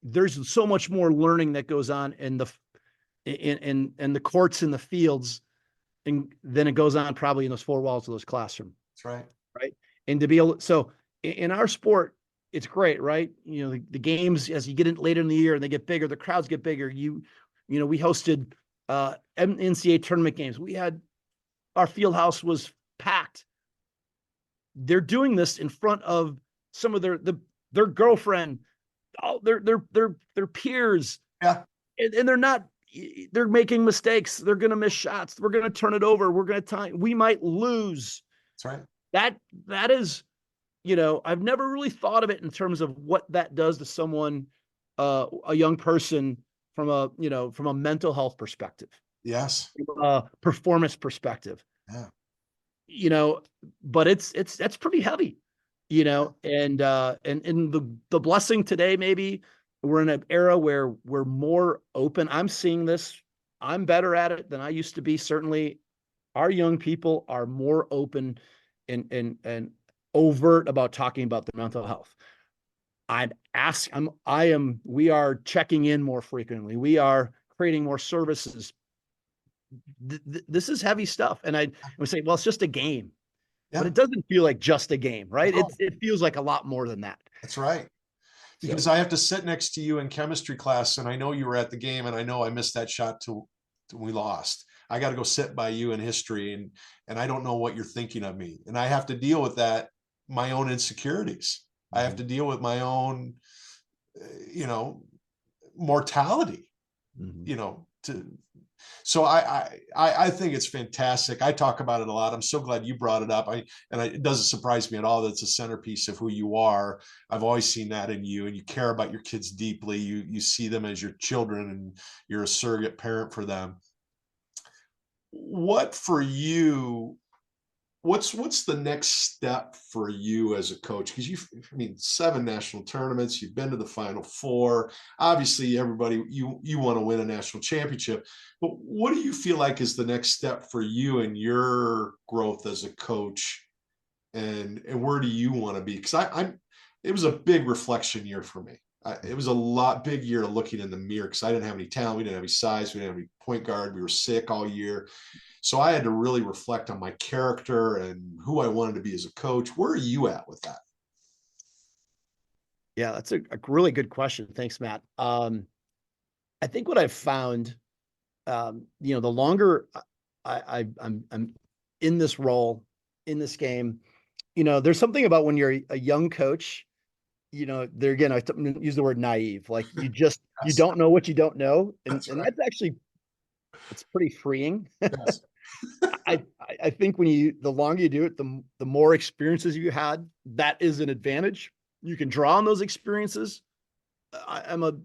There's so much more learning that goes on in the courts, in the fields, and then it goes on probably in those four walls of those classrooms. That's right. Right. And to be able, so in our sport, it's great, right? The games, as you get in later in the year and they get bigger, the crowds get bigger. We hosted NCAA tournament games. Our field house was packed. They're doing this in front of some of their girlfriend, their peers. Yeah. And they're making mistakes. They're going to miss shots. We're going to turn it over. We might lose. That's right. That is, I've never really thought of it in terms of what that does to someone, a young person, from a mental health perspective, Yes. performance perspective, Yeah. but that's pretty heavy, and the blessing today, maybe we're in an era where we're more open. I'm seeing this. I'm better at it than I used to be. Certainly our young people are more open and overt about talking about their mental health. We are checking in more frequently. We are creating more services. This is heavy stuff. And I would say, well, it's just a game, but Yeah. it doesn't feel like just a game, right? No, It feels like a lot more than that. that's right. So Because I have to sit next to you in chemistry class, and I know you were at the game, and I know I missed that shot till we lost. I got to go sit by you in history, and I don't know what you're thinking of me, and I have to deal with that, my own insecurities. I have to deal with my own, you know, mortality. To so I think it's fantastic. I talk about it a lot. I'm so glad you brought it up. It doesn't surprise me at all that it's a centerpiece of who you are. I've always seen that in you, and you care about your kids deeply. You see them as your children, and you're a surrogate parent for them. What for you? What's the next step for you as a coach? Because I mean, 7 national tournaments, you've been to the Final Four. Obviously, everybody, you want to win a national championship, but what do you feel like is the next step for you in your growth as a coach, and where do you want to be? Because it was a big reflection year for me. It was a big year of looking in the mirror, because I didn't have any talent, we didn't have any size, we didn't have any point guard, we were sick all year. So I had to really reflect on my character and who I wanted to be as a coach. Where are you at with that? yeah, that's a really good question. Thanks, Matt. I think what I've found, the longer I'm in this role, in this game, there's something about when you're a young coach, there again, I use the word naive. Like you Yes, don't know what you don't know. And, that's and right. that's actually, it's pretty freeing. Yes, I think the longer you do it, the more experiences you had, that is an advantage. You can draw on those experiences. I'm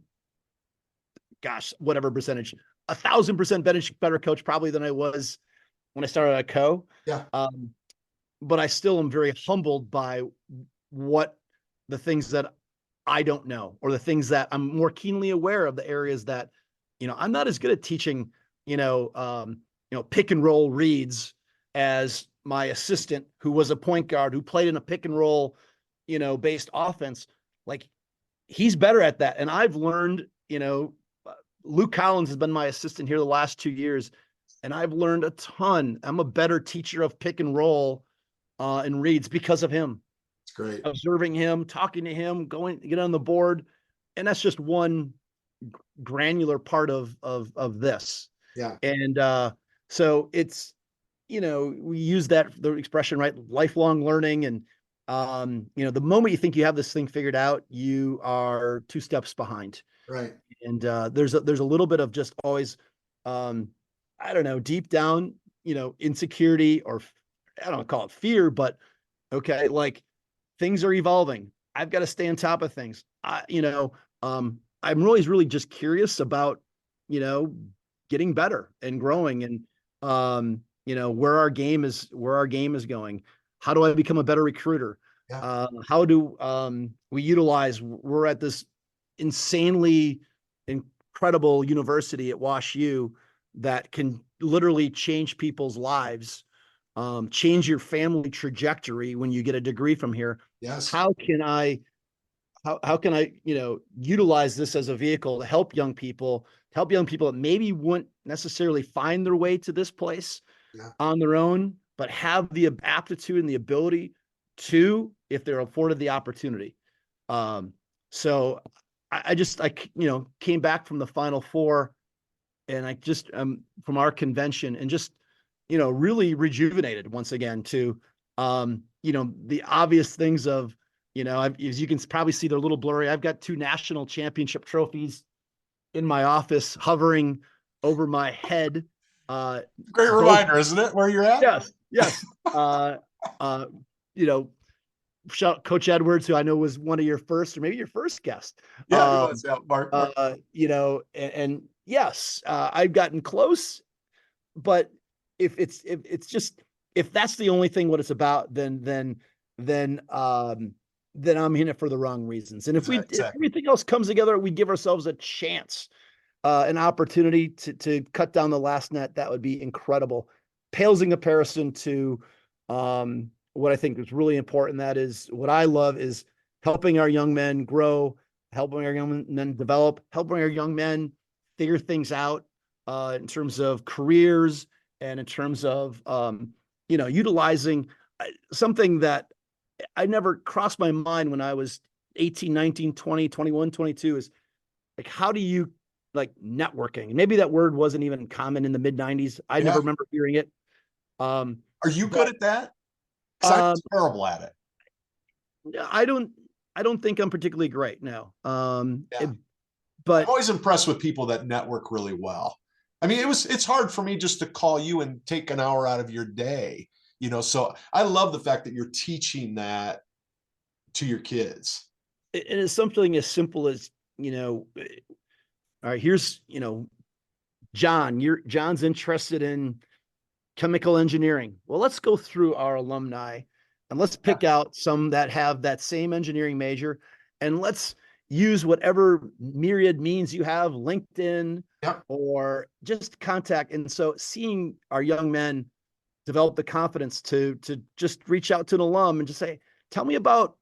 whatever percentage, 1,000% better coach probably than I was when I started at Coe. yeah, But I still am very humbled by what the things that I don't know, or the things that I'm more keenly aware of, the areas that, I'm not as good at teaching, pick and roll reads as my assistant, who was a point guard, who played in a pick and roll, based offense. Like, he's better at that. And I've learned, Luke Collins has been my assistant here the last 2 years, and I've learned a ton. I'm a better teacher of pick and roll and reads because of him. it's great. Observing him, talking to him, going to get on the board. And that's just one granular part of this. Yeah, And so it's, we use the expression, right? Lifelong learning. And, the moment you think you have this thing figured out, you are 2 steps behind. right. And there's a little bit of just always, I don't know, deep down, insecurity, or I don't call it fear, but okay, like, things are evolving. I've got to stay on top of things. I'm really just curious about, getting better and growing, and where our game is going. How do I become a better recruiter? Yeah, How do we utilize? We're at this insanely incredible university at Wash U that can literally change people's lives, change your family trajectory when you get a degree from here. yes, How can I utilize this as a vehicle to help young people that maybe wouldn't necessarily find their way to this place yeah, on their own, but have the aptitude and the ability to, if they're afforded the opportunity. So I came back from the Final Four, and I just from our convention, and just really rejuvenated once again to the obvious things of, as you can probably see, they're a little blurry. I've got 2 national championship trophies in my office hovering over my head. great Both, reminder, isn't it? Where you're at? yes. uh, uh, you know, Coach Edwards, who I know was one of your first or maybe your first guest. Yeah, he was. Yeah, Mark. And yes, I've gotten close, but if it's just, if that's the only thing what it's about, then I'm in it for the wrong reasons. And if Exactly. everything else comes together, we give ourselves a chance, an opportunity to cut down the last net. That would be incredible. Pales in comparison to what I think is really important. That is what I love, is helping our young men grow, helping our young men develop, helping our young men figure things out in terms of careers and in terms of utilizing something that I never crossed my mind when I was 18, 19, 20, 21, 22 is like, how do you like networking? And maybe that word wasn't even common in the mid 90s. I never Yeah. remember hearing it. Are you good But at that? Because I'm um, terrible at it. I don't, I don't think I'm particularly great now. Yeah. I'm But always impressed with people that network really well. I mean, it's hard for me just to call you and take an hour out of your day, so I love the fact that you're teaching that to your kids. it's something as simple as, all right, here's, John's interested in chemical engineering. Well, let's go through our alumni and let's Yeah. pick out some that have that same engineering major, and let's use whatever myriad means you have, LinkedIn Yeah. or just contact. And so seeing our young men develop the confidence to just reach out to an alum and just say, tell me about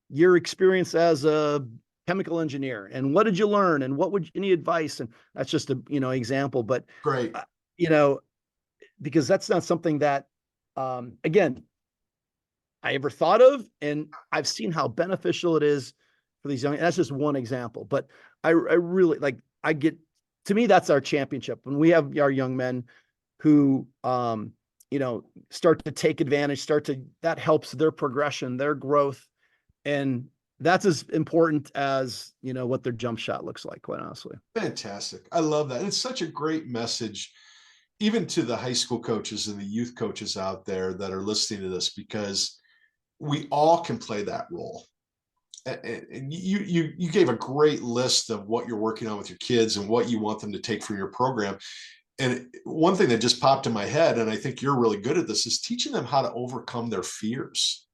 your experience as a chemical engineer and what did you learn and what would any advice. And that's just a example, but Great. uh, you know because that's not something that, again, I ever thought of, and I've seen how beneficial it is for these young. That's just one example, but I really like. I get, to me, that's our championship when we have our young men who, start to take advantage, that helps their progression, their growth, and that's as important as what their jump shot looks like. Quite honestly, Fantastic. I love that. It's such a great message, even to the high school coaches and the youth coaches out there that are listening to this, because we all can play that role. And you gave a great list of what you're working on with your kids and what you want them to take from your program. And one thing that just popped in my head, and I think you're really good at this, is teaching them how to overcome their fears.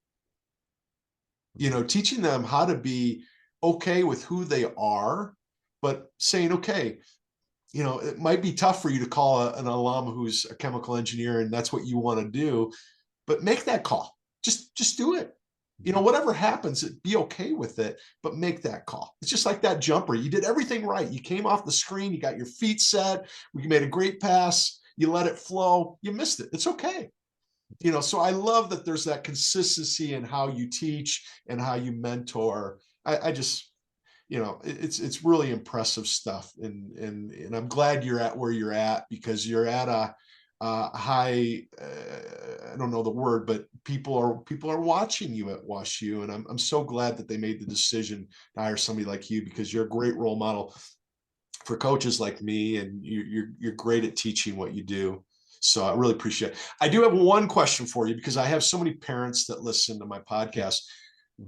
Teaching them how to be okay with who they are, but saying, okay, it might be tough for you to call an alum who's a chemical engineer and that's what you want to do, but make that call. Just do it. Whatever happens, be okay with it, but make that call. It's just like that jumper. You did everything right. You came off the screen, you got your feet set, you made a great pass, you let it flow, you missed it. It's okay. So I love that there's that consistency in how you teach and how you mentor. I just, it's really impressive stuff. And I'm glad you're at where you're at, because you're at a high, I don't know the word, but people are watching you at WashU, and I'm so glad that they made the decision to hire somebody like you, because you're a great role model for coaches like me, and you're great at teaching what you do. So I really appreciate it. I do have one question for you, because I have so many parents that listen to my podcast.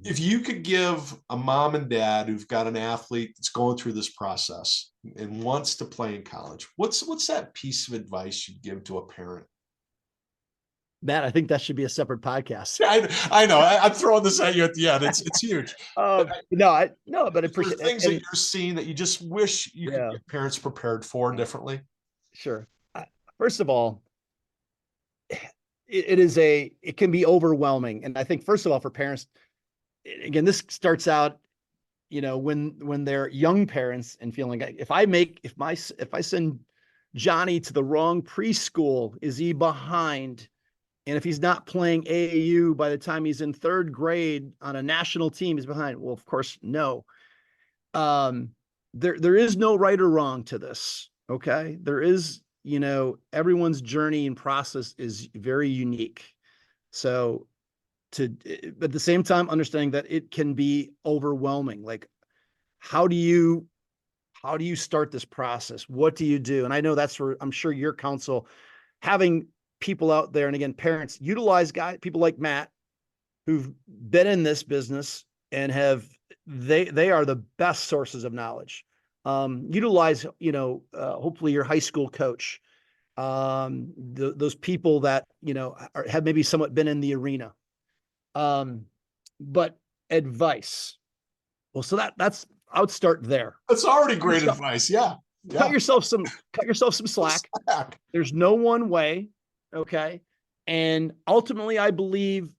If you could give a mom and dad who've got an athlete that's going through this process and wants to play in college, what's that piece of advice you'd give to a parent? Matt, I think that should be a separate podcast. I know. I'm throwing this at you at the end. It's huge. But I There's appreciate it. things that you're seeing that you just wish you could Yeah, get parents prepared for differently. sure. First of all, it can be overwhelming. And I think, first of all, for parents, again, this starts out, when they're young parents and feeling like, if I send Johnny to the wrong preschool, is he behind? And if he's not playing AAU by the time he's in third grade on a national team, he's behind. Well, of course, no. Um, there is no right or wrong to this. Okay. There is, everyone's journey and process is very unique. So but at the same time, understanding that it can be overwhelming. Like, how do you start this process? What do you do? And I know that's where I'm sure your counsel, having people out there, and again, parents, utilize people like Matt, who've been in this business and they are the best sources of knowledge. Utilize, hopefully your high school coach, those people that, have maybe somewhat been in the arena. But advice. Well, so I would start there. That's already great advice. Yeah. Cut yourself some slack. There's no one way. Okay. And ultimately, I believe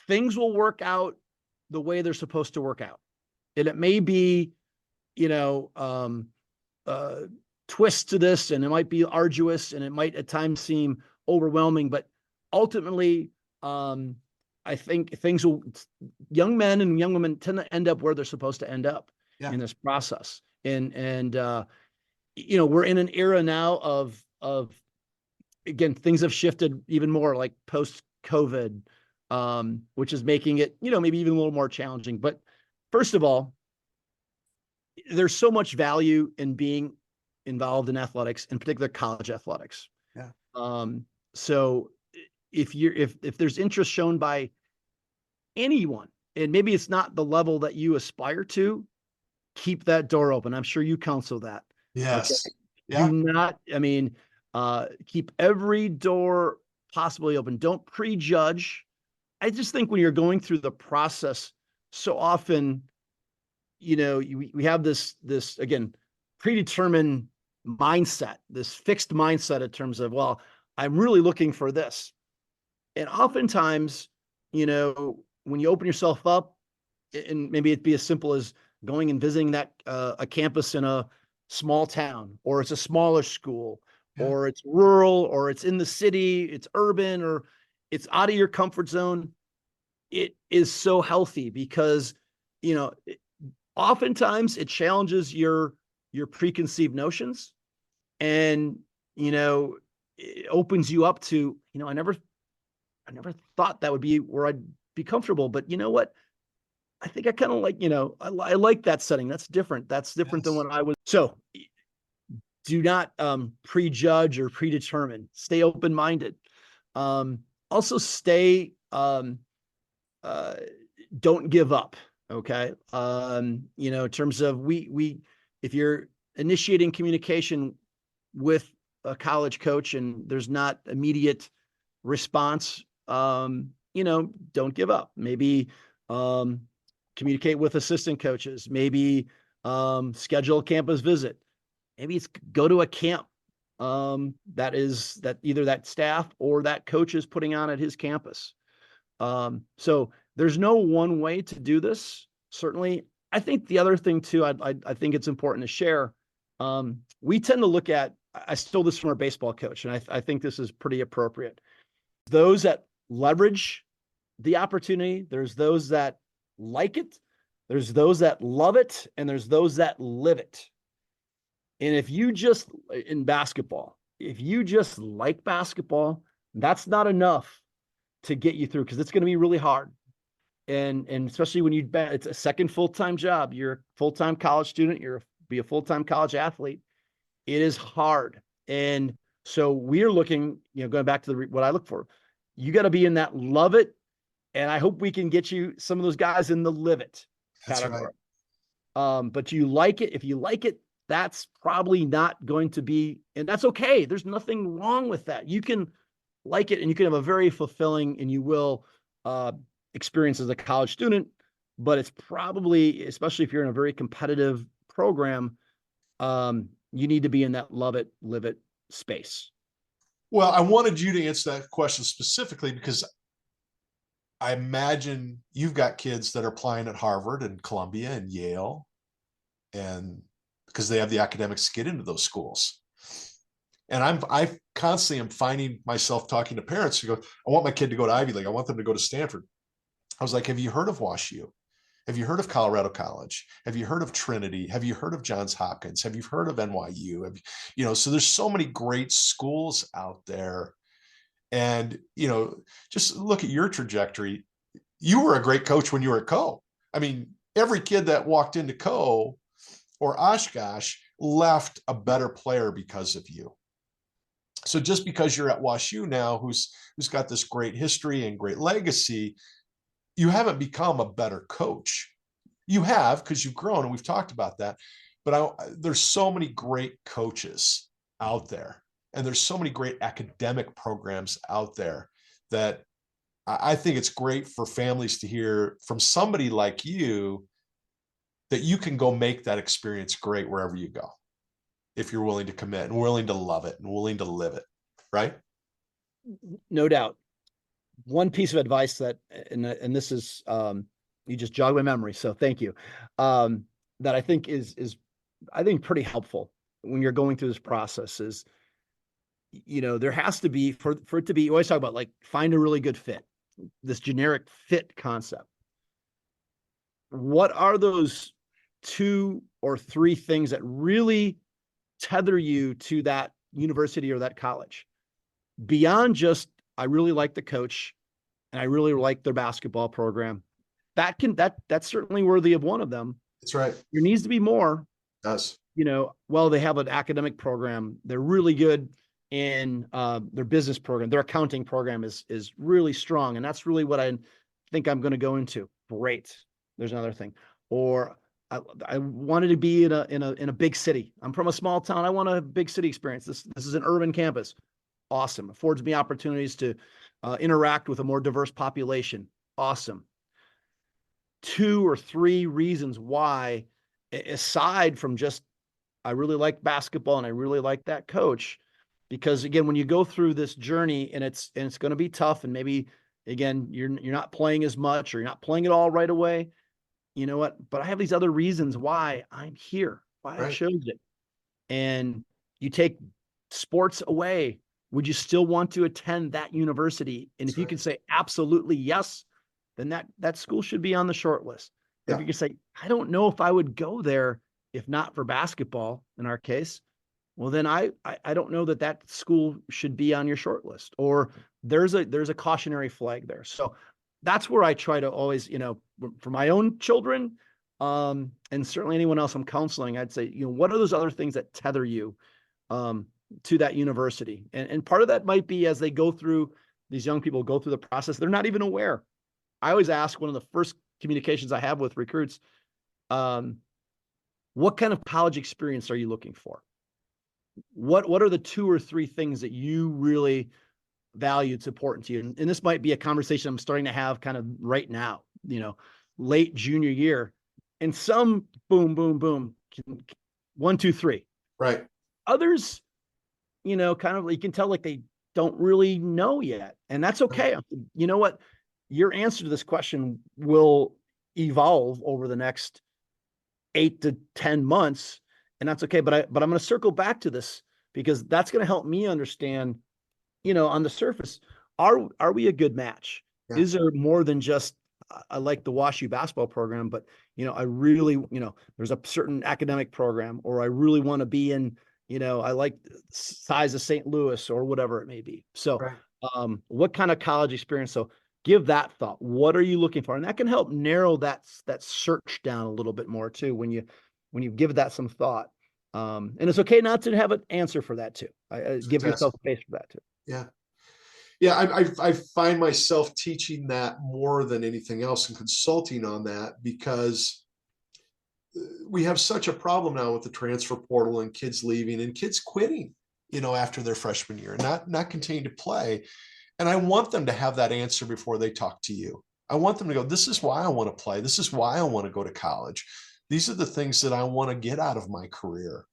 things will work out the way they're supposed to work out. And it may be, twist to this, and it might be arduous, and it might at times seem overwhelming, but ultimately, I think young men and young women tend to end up where they're supposed to end up in this process. And we're in an era now of again, things have shifted even more, like post-COVID, which is making it, maybe even a little more challenging. But first of all, there's so much value in being involved in athletics, in particular college athletics. Yeah. So if there's interest shown by anyone, and maybe it's not the level that you aspire to, keep that door open. I'm sure you counsel that. Yes. Okay? Yeah. Do not, keep every door possibly open. Don't prejudge. I just think when you're going through the process, so often, we have this again, predetermined mindset, this fixed mindset in terms of, well, I'm really looking for this. And oftentimes, when you open yourself up, and maybe it'd be as simple as going and visiting a campus in a small town, or it's a smaller school, or it's rural, or it's in the city, it's urban, or it's out of your comfort zone. It is so healthy because, oftentimes it challenges your preconceived notions, and, it opens you up to, I never thought that would be where I'd be comfortable, but you know what? I think I kind of like, I like that setting. That's different. That's different than what I was. So do not prejudge or predetermine. Stay open-minded. Also stay, don't give up. Okay. In terms of if you're initiating communication with a college coach and there's not immediate response, don't give up. Maybe communicate with assistant coaches, maybe schedule a campus visit. Maybe it's go to a camp that either that staff or that coach is putting on at his campus. So there's no one way to do this. Certainly, I think the other thing too, I think it's important to share. We tend to look at, I stole this from our baseball coach, and I think this is pretty appropriate. Those that leverage the opportunity, there's those that like it, there's those that love it, and there's those that live it. And if you just like basketball, that's not enough to get you through, because it's going to be really hard. And especially when it's a second full-time job, you're a full-time college student, be a full-time college athlete. It is hard. And so we're looking, going back to what I look for, you got to be in that love it. And I hope we can get you some of those guys in the live it category. Right. But you like it. If you like it, that's probably not going to be, and that's okay. There's nothing wrong with that. You can like it and you can have a very fulfilling, and you will experience as a college student, but it's probably, especially if you're in a very competitive program, you need to be in that love it, live it space. Well, I wanted you to answer that question specifically because I imagine you've got kids that are applying at Harvard and Columbia and Yale, and because they have the academics to get into those schools. And I constantly am finding myself talking to parents who go, I want my kid to go to Ivy League. I want them to go to Stanford. I was like, have you heard of WashU? Have you heard of Colorado College? Have you heard of Trinity? Have you heard of Johns Hopkins? Have you heard of NYU? So there's so many great schools out there. And, just look at your trajectory. You were a great coach when you were at Coe. I mean, every kid that walked into Coe or Oshkosh left a better player because of you. So just because you're at WashU now, who's got this great history and great legacy, you haven't become a better coach. You have, because you've grown, and we've talked about that. But there's so many great coaches out there, and there's so many great academic programs out there that I think it's great for families to hear from somebody like you that you can go make that experience great wherever you go, if you're willing to commit and willing to love it and willing to live it. Right? No doubt. One piece of advice that, and this is, you just jogged my memory, so thank you. That I think is I think pretty helpful when you're going through this process is, there has to be for it to be. You always talk about like find a really good fit, this generic fit concept. What are those 2 or 3 things that really tether you to that university or that college beyond just I really like the coach and I really like their basketball program? That's certainly worthy of one of them. That's right. There needs to be more. Yes. Well, they have an academic program. They're really good in their business program. Their accounting program is really strong, and that's really what I think I'm going to go into. Great. There's another thing. Or I wanted to be in a big city. I'm from a small town. I want a big city experience. This is an urban campus. Awesome. Affords me opportunities to interact with a more diverse population. Awesome. 2 or 3 reasons why, aside from just I really like basketball and I really like that coach, because again, when you go through this journey and it's going to be tough, and maybe again you're not playing as much or you're not playing it all right away. You know what? But I have these other reasons why I'm here, why I chose it. And you take sports away, would you still want to attend that university? And if you can say absolutely yes, then that school should be on the short list. If you can say, I don't know if I would go there if not for basketball, in our case, well, then I don't know that school should be on your short list, or there's a cautionary flag there. So that's where I try to always, for my own children, and certainly anyone else I'm counseling, I'd say, what are those other things that tether you to that university? And part of that might be as these young people go through the process, they're not even aware. I always ask, one of the first communications I have with recruits, what kind of college experience are you looking for? What are the 2 or 3 things that you really value, it's important to you? And this might be a conversation I'm starting to have kind of right now, late junior year, and some boom, boom, boom, 1, 2, 3. Right. Others, kind of, you can tell like they don't really know yet. And that's okay. You know what? Your answer to this question will evolve over the next 8 to 10 months. And that's okay. But I'm going to circle back to this because that's going to help me understand, on the surface, are we a good match? Yeah. Is there more than just, I like the WashU basketball program, but, I really, there's a certain academic program, or I really want to be in, I like the size of St. Louis or whatever it may be. So, what kind of college experience? So give that thought. What are you looking for? And that can help narrow that search down a little bit more too, when you give that some thought. And it's okay not to have an answer for that too. Give yourself space for that too. Yeah. Yeah. I find myself teaching that more than anything else and consulting on that, because we have such a problem now with the transfer portal and kids leaving and kids quitting, after their freshman year, not continuing to play. And I want them to have that answer before they talk to you. I want them to go, this is why I want to play. This is why I want to go to college. These are the things that I want to get out of my career.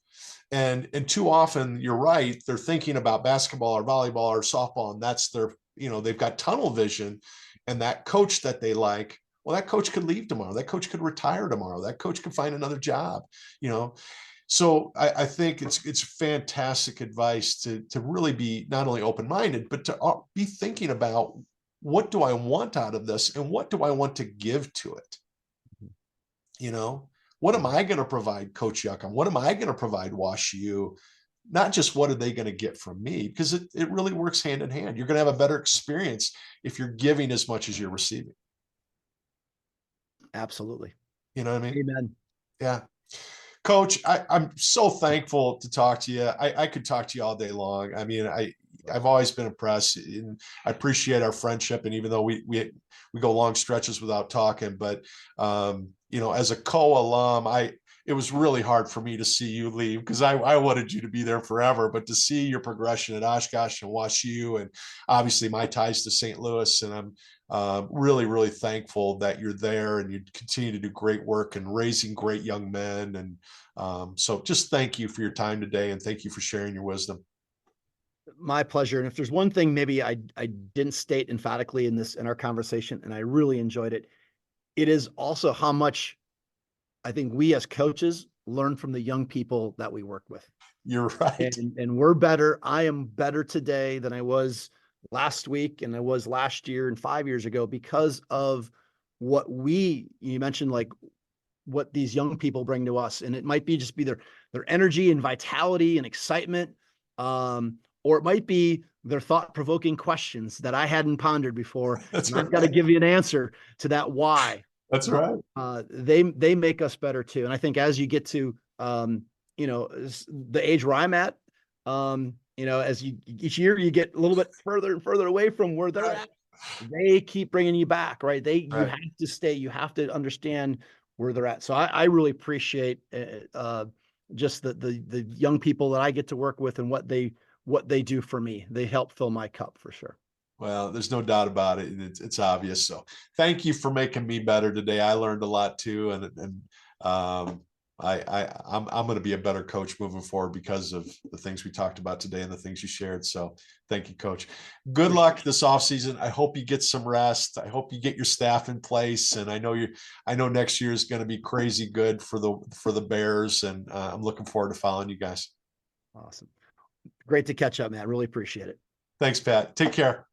And too often, you're right, they're thinking about basketball or volleyball or softball, and that's their, they've got tunnel vision. And that coach that they like, well, that coach could leave tomorrow. That coach could retire tomorrow. That coach could find another job, So I think it's fantastic advice to really be not only open-minded, but to be thinking about, what do I want out of this, and what do I want to give to it? What am I going to provide Coach Juckem? What am I going to provide WashU? Not just what are they going to get from me, because it really works hand in hand. You're going to have a better experience if you're giving as much as you're receiving. Absolutely. You know what I mean? Amen. Yeah. Coach, I'm so thankful to talk to you. I could talk to you all day long. I mean, I've always been impressed, and I appreciate our friendship. And even though we go long stretches without talking, but as a Coe alum, it was really hard for me to see you leave because I wanted you to be there forever. But to see your progression at Oshkosh and watch you, and obviously my ties to St. Louis, and I'm really, really thankful that you're there and you continue to do great work and raising great young men. And so just thank you for your time today, and thank you for sharing your wisdom. My pleasure. And if there's one thing maybe I didn't state emphatically in our conversation, and I really enjoyed it, it is also how much I think we as coaches learn from the young people that we work with. You're right. And we're better. I am better today than I was last week and I was last year and 5 years ago because of what you mentioned, like what these young people bring to us. And it might be just be their energy and vitality and excitement. Or it might be their thought-provoking questions that I hadn't pondered before. That's and right. I've got to give you an answer to that why. That's right. They make us better too. And I think as you get to the age where I'm at, as each year you get a little bit further and further away from where they're at, they keep bringing you back, right? You have to stay, you have to understand where they're at. So I really appreciate just the young people that I get to work with and what they do for me. They help fill my cup for sure. Well, there's no doubt about it. And it's obvious. So thank you for making me better today. I learned a lot too. And I'm going to be a better coach moving forward because of the things we talked about today and the things you shared. So thank you, Coach. Good luck this offseason. I hope you get some rest. I hope you get your staff in place. And I know next year is going to be crazy good for the Bears. And I'm looking forward to following you guys. Awesome. Great to catch up, man. Really appreciate it. Thanks, Pat. Take care.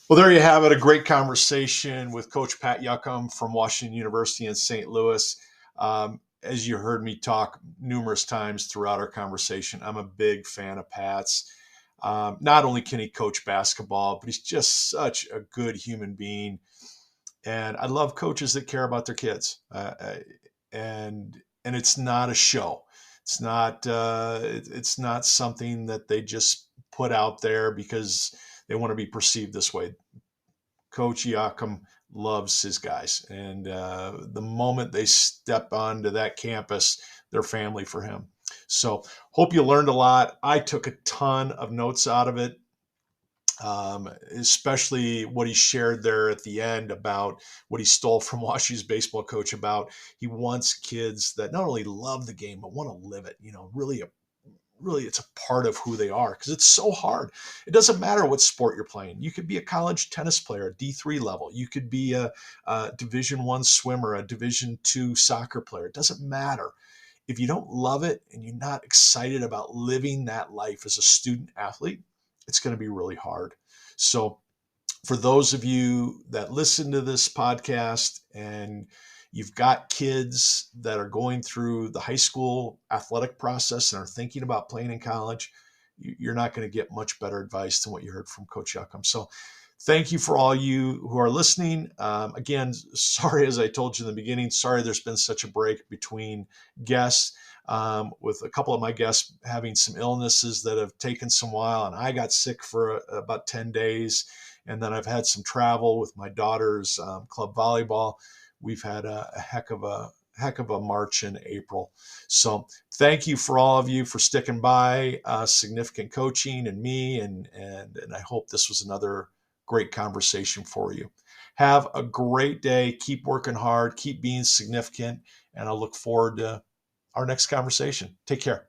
Well, there you have it. A great conversation with Coach Pat Juckem from Washington University in St. Louis. As you heard me talk numerous times throughout our conversation, I'm a big fan of Pat's. Not only can he coach basketball, but he's just such a good human being. And I love coaches that care about their kids. And it's not a show. It's not something that they just put out there because they want to be perceived this way. Coach Juckem loves his guys. And the moment they step onto that campus, they're family for him. So hope you learned a lot. I took a ton of notes out of it, especially what he shared there at the end about what he stole from Washington's baseball coach about he wants kids that not only love the game, but want to live it, really it's a part of who they are because it's so hard. It doesn't matter what sport you're playing. You could be a college tennis player, D3 level. You could be a Division I swimmer, a Division II soccer player. It doesn't matter. If you don't love it and you're not excited about living that life as a student athlete, it's going to be really hard. So for those of you that listen to this podcast and you've got kids that are going through the high school athletic process and are thinking about playing in college, you're not going to get much better advice than what you heard from Coach Juckem. So thank you for all you who are listening. Again, sorry, as I told you in the beginning, sorry there's been such a break between guests, with a couple of my guests having some illnesses that have taken some while. And I got sick for about 10 days. And then I've had some travel with my daughter's club volleyball. We've had a heck of a March and April. So thank you for all of you for sticking by Significant Coaching and me. And I hope this was another great conversation for you. Have a great day. Keep working hard. Keep being significant. And I look forward to our next conversation. Take care.